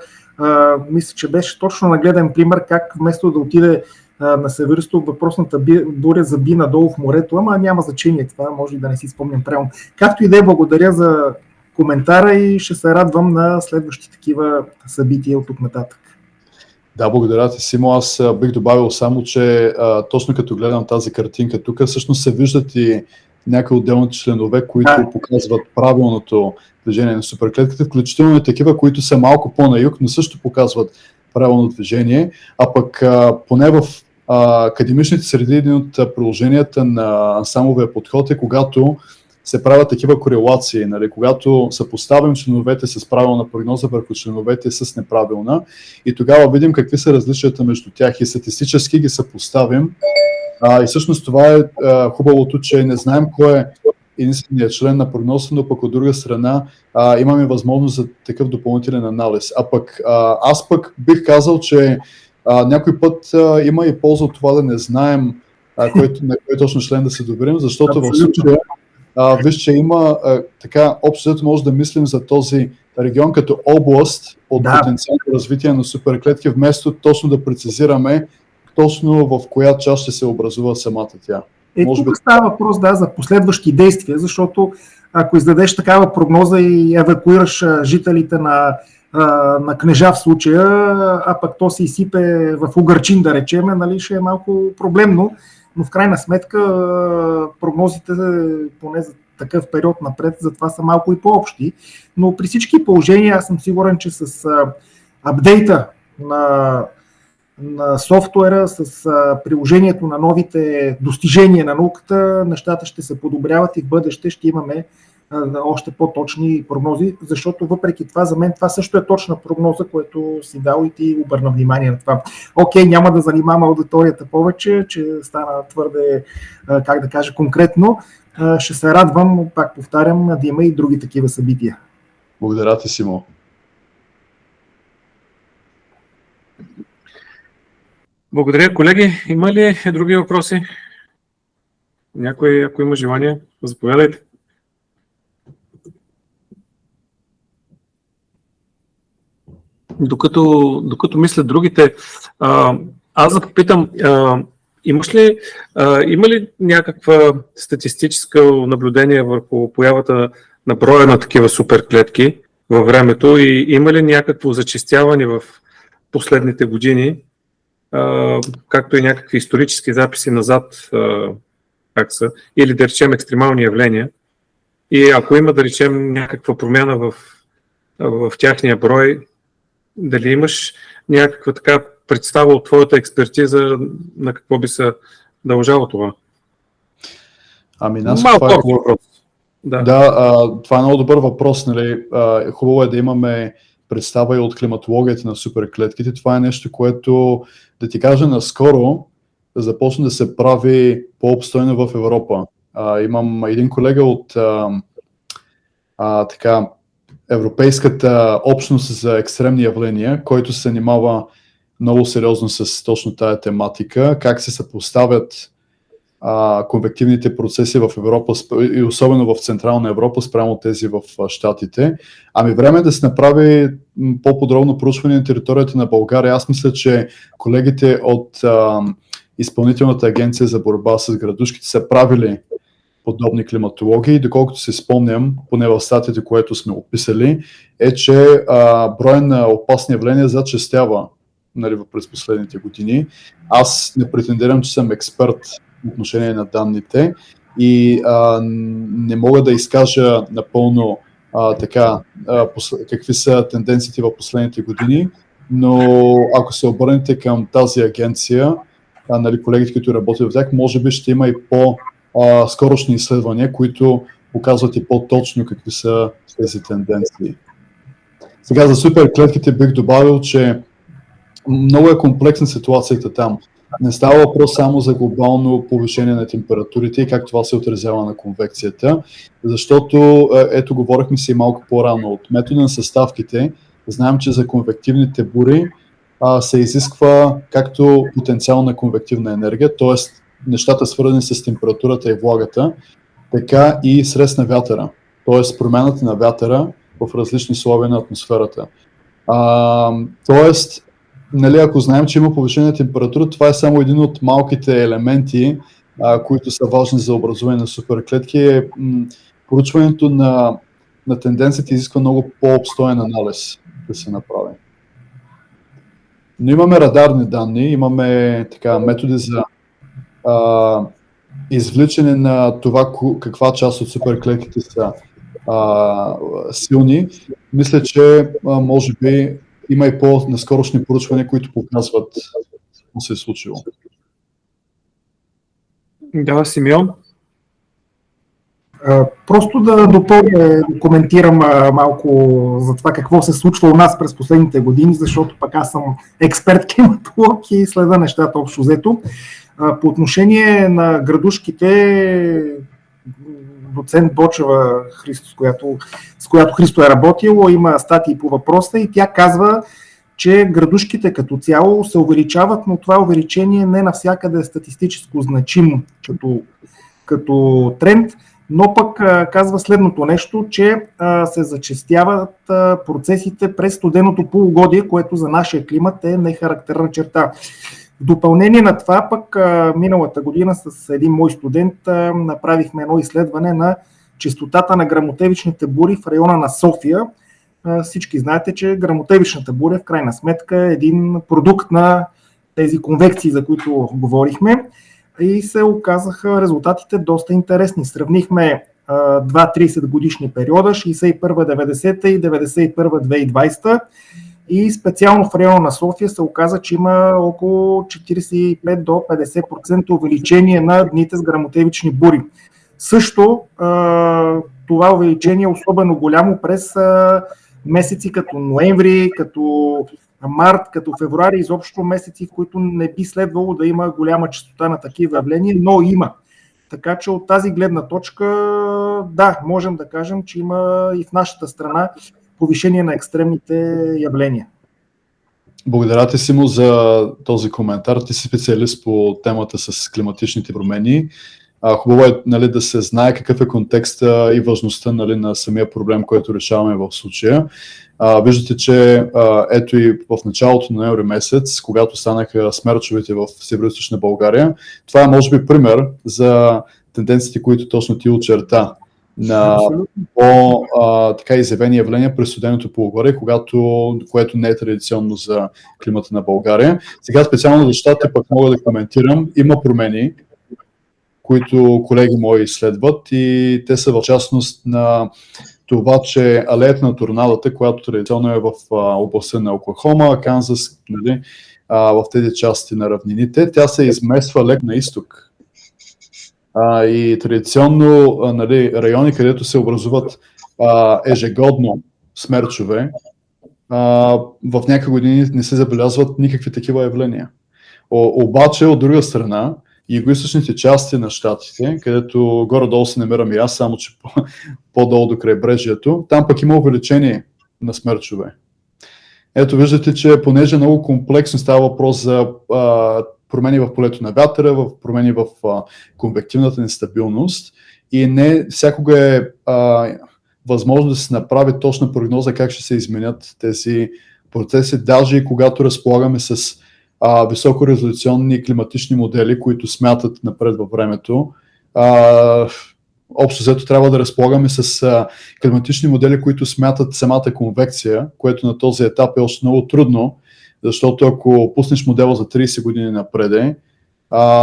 мисля, че беше точно нагледен пример как вместо да отиде на североизток въпросната буря заби надолу в морето, ама няма значение това, може и да не си спомням правилно. Както и да е, благодаря за коментара и ще се радвам на следващи такива събития от тук нататък. Да, благодаря ти, Симо. Аз бих добавил само, че точно като гледам тази картинка тук, всъщност се виждат и някои отделни членове, които показват правилното движение на суперклетката, включително и такива, които са малко по-на юг, но също показват правилно движение, а пък поне в академичните среди един от приложенията на ансамбловия подход е когато се правят такива корелации, нали? Когато съпоставим членовете с правилна прогноза върху членовете с неправилна и тогава видим какви са различията между тях и статистически ги съпоставим. И всъщност това е хубавото, че не знаем кой е единственият член на прогноза, но пък от друга страна имаме възможност за такъв допълнителен анализ. А пък аз пък бих казал, че някой път има и полза от това да не знаем на кой точно член да се доверим, защото в случая виж, че има така, общо може да мислим за този регион като област от потенциално развитие на суперклетки, вместо точно да прецизираме точно в коя част ще се образува самата тя. Тук става въпрос за последващи действия, защото ако издадеш такава прогноза и евакуираш жителите на Кнежа в случая, а пък то се изсипе в Угърчин, да речем, нали, ще е малко проблемно. Но в крайна сметка прогнозите, поне за такъв период напред, затова са малко и по-общи. Но при всички положения аз съм сигурен, че с апдейта на софтуера, с приложението на новите достижения на науката, нещата ще се подобряват и в бъдеще ще имаме още по-точни прогнози, защото въпреки това, за мен това също е точна прогноза, което си дал и ти обърна внимание на това. Окей, няма да занимавам аудиторията повече, че стана твърде, как да кажа, конкретно. Ще се радвам, пак повтарям, да има и други такива събития. Благодаря ти, Симо. Благодаря, колеги. Има ли други въпроси? Някой, ако има желание, заповядайте. Докато мислят другите, аз да попитам, има ли някаква статистическа наблюдение върху появата на броя на такива суперклетки във времето и има ли някакво зачестяване в последните години, както и някакви исторически записи назад, как са, или да речем екстремални явления? И ако има, да речем, някаква промяна в тяхния брой, дали имаш някаква така представа от твоята експертиза на какво би се дължало това? Това е много добър въпрос. Нали? Хубаво е да имаме представа и от климатологията на суперклетките. Това е нещо, което, да ти кажа, наскоро започна да се прави по-обстойно в Европа. Имам един колега от Европейската общност за екстремни явления, който се занимава много сериозно с точно тая тематика, как се съпоставят конвективните процеси в Европа и особено в Централна Европа спрямо тези в Щатите. Време е да се направи по-подробно проучване на територията на България. Аз мисля, че колегите от Изпълнителната агенция за борба с градушките са правили подобни климатологии. Доколкото се спомням, поне в статията, което сме описали, е, че брой на опасни явления зачестява, нали, през последните години. Аз не претендирам, че съм експерт в отношение на данните и не мога да изкажа напълно какви са тенденциите в последните години, но ако се обърнете към тази агенция, колегите, които работят в тях, може би ще има и по-скорошни изследвания, които показват и по-точно какви са тези тенденции. Сега за суперклетките бих добавил, че много е комплексна ситуацията там. Не става въпрос само за глобално повишение на температурите и как това се отразява на конвекцията, защото, ето говорихме си малко по-рано, от метода на съставките, знаем, че за конвективните бури се изисква както потенциал на конвективна енергия, т.е. нещата свързани с температурата и влагата, така и срез на вятъра, т.е. промяната на вятъра в различни условия на атмосферата. Тоест, ако знаем, че има повишение на температура, това е само един от малките елементи, които са важни за образуване на суперклетки. Поручването на тенденциите изисква много по-обстоен анализ да се направи. Но имаме радарни данни, имаме методи за извличане на това каква част от суперклетките са силни. Мисля, че може би има и по-наскорошни поручвания, които показват какво се е случило. Да, Симеон? Просто да допълня, да коментирам малко за това какво се случва у нас през последните години, защото пък аз съм експерт климатолог и следа нещата общо взето. По отношение на градушките, доцент Бочева Христо, с която Христо е работил, има статии по въпроса и тя казва, че градушките като цяло се увеличават, но това увеличение не навсякъде е статистически значимо като тренд, но пък казва следното нещо, че се зачестяват процесите през студеното полугодие, което за нашия климат е нехарактерна черта. В допълнение на това, пък миналата година с един мой студент направихме едно изследване на честотата на гръмотевичните бури в района на София. Всички знаете, че гръмотевичната буря в крайна сметка е един продукт на тези конвекции, за които говорихме, и се оказаха резултатите доста интересни. Сравнихме 2-30 годишни периода, 61-90 и 91-2020, и специално в района на София се оказа, че има около 45 до 50% увеличение на дните с гръмотевични бури. Също това увеличение е особено голямо през месеци като ноември, като март, като февруари, изобщо месеци, в които не би следвало да има голяма честота на такива явления, но има. Така че от тази гледна точка, да, можем да кажем, че има и в нашата страна повишение на екстремните явления. Благодаря ти, Симо, за този коментар. Ти си специалист по темата с климатичните промени. Хубаво е да се знае какъв е контекста и важността на самия проблем, който решаваме в случая. Виждате, че ето и в началото на ноември месец, когато станаха смерчовете в Североизточна България, това е може би пример за тенденциите, които точно ти очерта на така изявени явления през студеното полугодие, което не е традиционно за климата на България. Сега специално за щатите пък мога да коментирам. Има промени, които колеги мои изследват, и те са в частност на това, че алеята на торнадата, която традиционно е в областта на Оклахома, Канзас, в тези части на равнините, тя се измества леко на изток. И традиционно райони, където се образуват ежегодно смерчове, в някакви години не се забелязват никакви такива явления. Обаче, от друга страна, югоизточните части на щатите, където горе-долу се намирам и аз, само че по-долу до крайбрежието, там пък има увеличение на смерчове. Ето виждате, че понеже много комплексно става въпрос за промени в полето на вятъра, промени в конвективната нестабилност, и не всякога е възможно да се направи точна прогноза как ще се изменят тези процеси, даже и когато разполагаме с високорезолюционни климатични модели, които смятат напред във времето. Общо взето трябва да разполагаме с климатични модели, които смятат самата конвекция, което на този етап е още много трудно, защото ако пуснеш модела за 30 години напреде,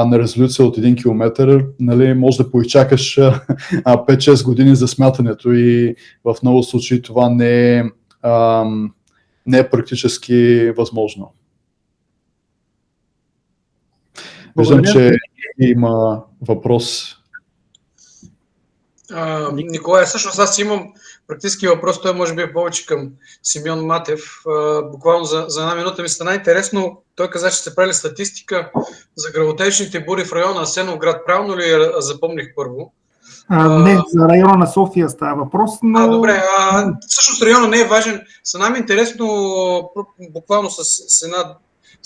на резолюция от 1 км, може да поизчакаш 5-6 години за смятането, и в много случаи това не не е практически възможно. Виждам, че има въпрос. Николай, всъщност аз имам практически въпрос, той може би е повече към Симеон Матев. Буквално за една минута ми стана интересно. Той каза, че сте правили статистика за гръмотевичните бури в района Асеновград. Правилно ли я запомних първо? Не, за района на София става въпрос, но... Добре, всъщност района не е важен. Са нам интересно, буквално с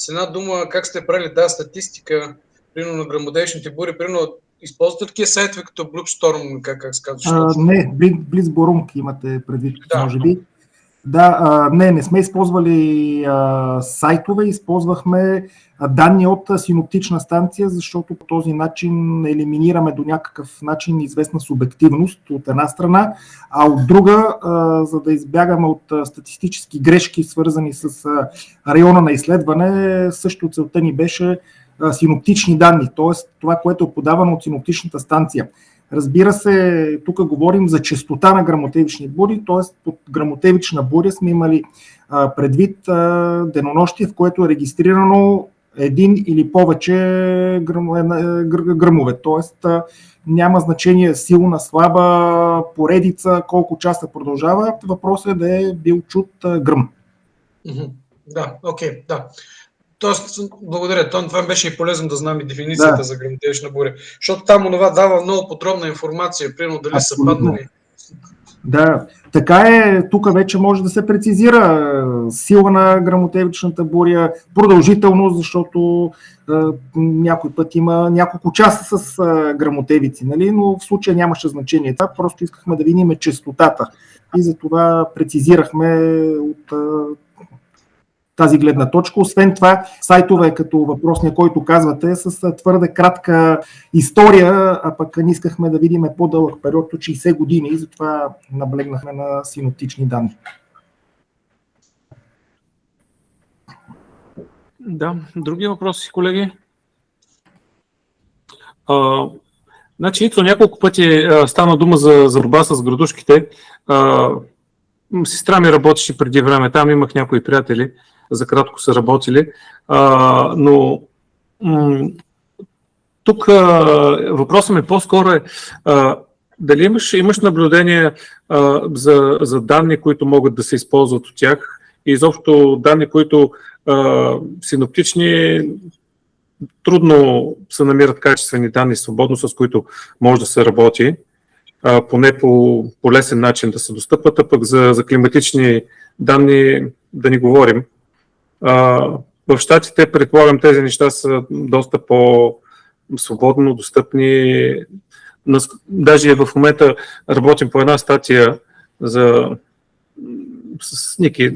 една дума, как сте правили тази статистика, примерно на гръмотевичните бури, примерно използвате такива сайтове като Bluestorm, как се казва? Не, Blitzborung имате предвид, може би. Да, не сме използвали сайтове, използвахме данни от синоптична станция, защото по този начин елиминираме до някакъв начин известна субективност от една страна, а от друга, за да избягаме от статистически грешки, свързани с района на изследване, също целта ни беше синоптични данни, т.е. това, което е подавано от синоптичната станция. Разбира се, тук говорим за честота на гръмотевични бури, т.е. под гръмотевична буря сме имали предвид денонощие, в което е регистрирано един или повече гръмове, т.е. няма значение силна, слаба, поредица, колко часа продължава. Въпросът е да е бил чут гръм. Да, окей, да. Тоест, благодаря. Това беше и полезно да знам и дефиницията за гръмотевична буря. Защото там онова дава много подробна информация, примерно дали са паднали. Да, така е. Тук вече може да се прецизира сила на гръмотевичната буря, продължителност, защото някой път има няколко часа с гръмотевици, нали? Но в случая нямаше значение. Това просто искахме да видим честотата и затова прецизирахме от тази гледна точка. Освен това, сайтове като въпросния, който казвате, с твърде кратка история, а пък не искахме да видим по-дълъг период от 60 години и затова наблегнахме на синоптични данни. Да, други въпроси, колеги? Значи, Ицо, няколко пъти стана дума за борба с градушките. Сестра ми работеше преди време, там имах някои приятели, за кратко са работили, но тук въпросът ми по-скоро е дали имаш наблюдение за данни, които могат да се използват от тях и изобщо данни, които синоптични трудно се намират качествени данни свободно, с които може да се работи, поне по лесен начин да се достъпват, а пък за климатични данни да не говорим. В щатите, предполагам, тези неща са доста по-свободно достъпни. Даже в момента работим по една статия с Ники,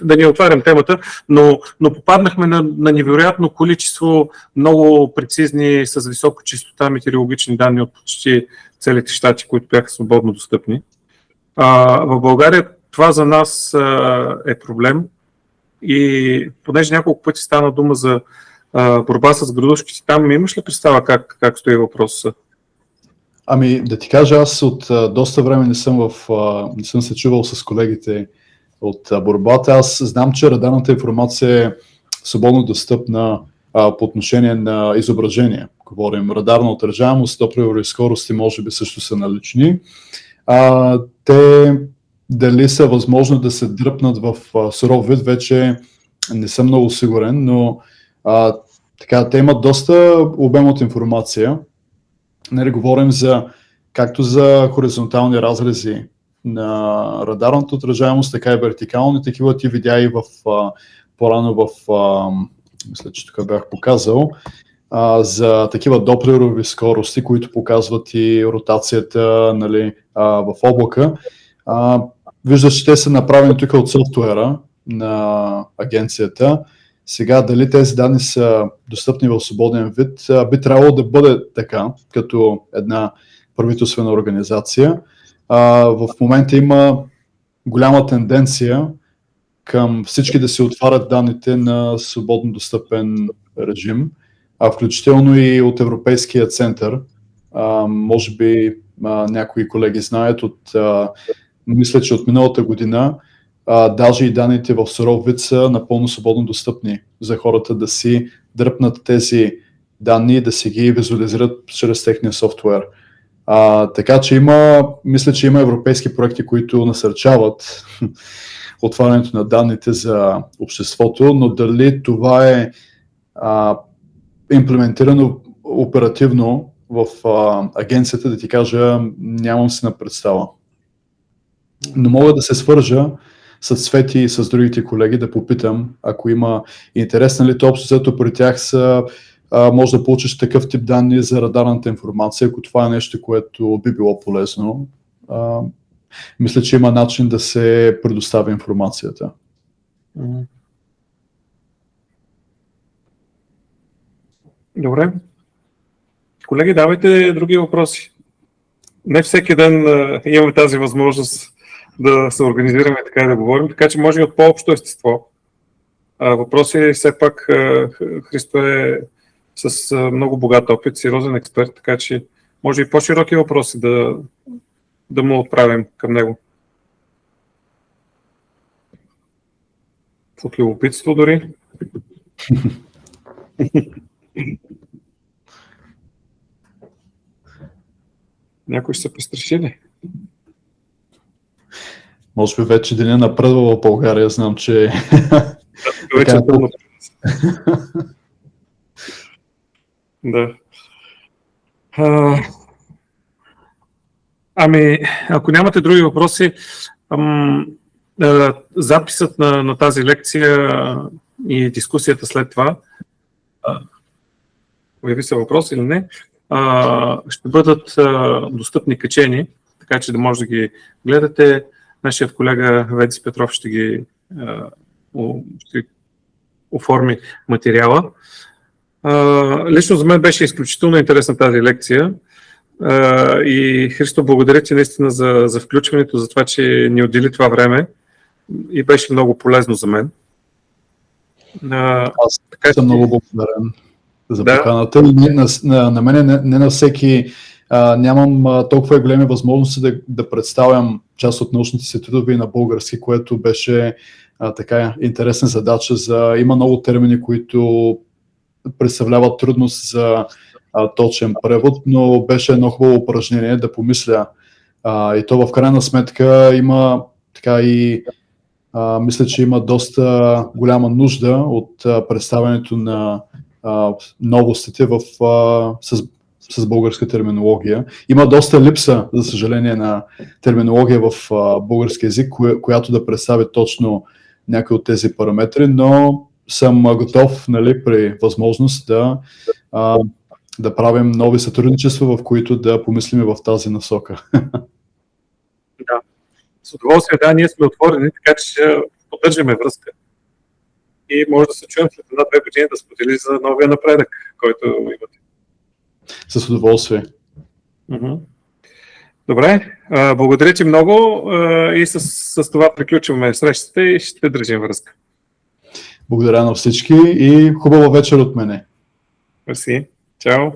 да не отварям темата, но попаднахме на невероятно количество много прецизни с висока честота метеорологични данни от почти целите щати, които бяха свободно достъпни. В България това за нас е проблем и понеже няколко пъти стана дума за борба с градушките, там имаш ли представа как стои въпросът? Ами да ти кажа, аз от доста време не съм се чувал с колегите от борбата. Аз знам, че радарната информация е свободно достъпна по отношение на изображение. Говорим радарна отражаемост, топливови скорости може би също са налични. Те дали са възможно да се дръпнат в суров вид, вече не съм много сигурен, но те имат доста обем от информация. Нали, говорим както за хоризонтални разрези на радарната отражаемост, така и вертикални. Такива ти видя и по-рано мисля, че тук бях показал, за такива доплерови скорости, които показват и ротацията, нали, в облака. Виждаш, че те са направени тук от софтуера на агенцията. Сега, дали тези данни са достъпни в свободен вид, би трябвало да бъде така, като една правителствена организация. В момента има голяма тенденция към всички да се отварят данните на свободно достъпен режим, включително и от Европейския център. Може би някои колеги знаят, мисля, че от миналата година даже и данните в суров вид са напълно свободно достъпни за хората да си дръпнат тези данни и да си ги визуализират чрез техния софтуер. Така че мисля, че има европейски проекти, които насърчават отварянето на данните за обществото, но дали това е имплементирано оперативно в агенцията, да ти кажа, нямам си на представа. Но мога да се свържа с Цвети и с другите колеги да попитам, ако има интерес, нали, то общо взето при тях може да получиш такъв тип данни за радарната информация, ако това е нещо, което би било полезно. Мисля, че има начин да се предостави информацията. Добре. Колеги, давайте други въпроси. Не всеки ден имаме тази възможност да се организираме така и да говорим, така че може и от по-общо естество. Въпроси все пак Христо е с много богат опит, сериозен експерт, така че може и по-широки въпроси да му отправим към него. От любопитство дори. Някой ще се престраши ли? Може би вече деня напредва в България, знам, че... Вече е трудно. Да. Ако нямате други въпроси, записът на тази лекция и дискусията след това, появи се въпрос или не, ще бъдат достъпни качени, така че да може да ги гледате. Нашият колега Ведис Петров ще оформи материала. Лично за мен беше изключително интересна тази лекция и Христо, благодаря ти наистина за включването, за това, че ни отдели това време и беше много полезно за мен. Аз така съм много благодарен за поканата. На мен не на всеки нямам толкова големи възможности да представям част от научните си трудове и на български, което беше така интересна задача. Има много термини, които представляват трудност за точен превод, но беше едно хубаво упражнение да помисля. И то в крайна сметка има така и мисля, че има доста голяма нужда от представянето на новостите с българска терминология. Има доста липса, за съжаление, на терминология в български език, която да представи точно някои от тези параметри, но съм готов, нали, при възможност да правим нови сътрудничества, в които да помислим в тази насока. Да. С удоволствие, да, ние сме отворени, така че ще поддържаме връзка. И може да се чуем след 1-2 години да сподели за новия напредък, който имате. С удоволствие. Добре, благодаря ти много и с това приключваме срещата и ще държим връзка. Благодаря на всички и хубава вечер от мене. Мерси. Чао.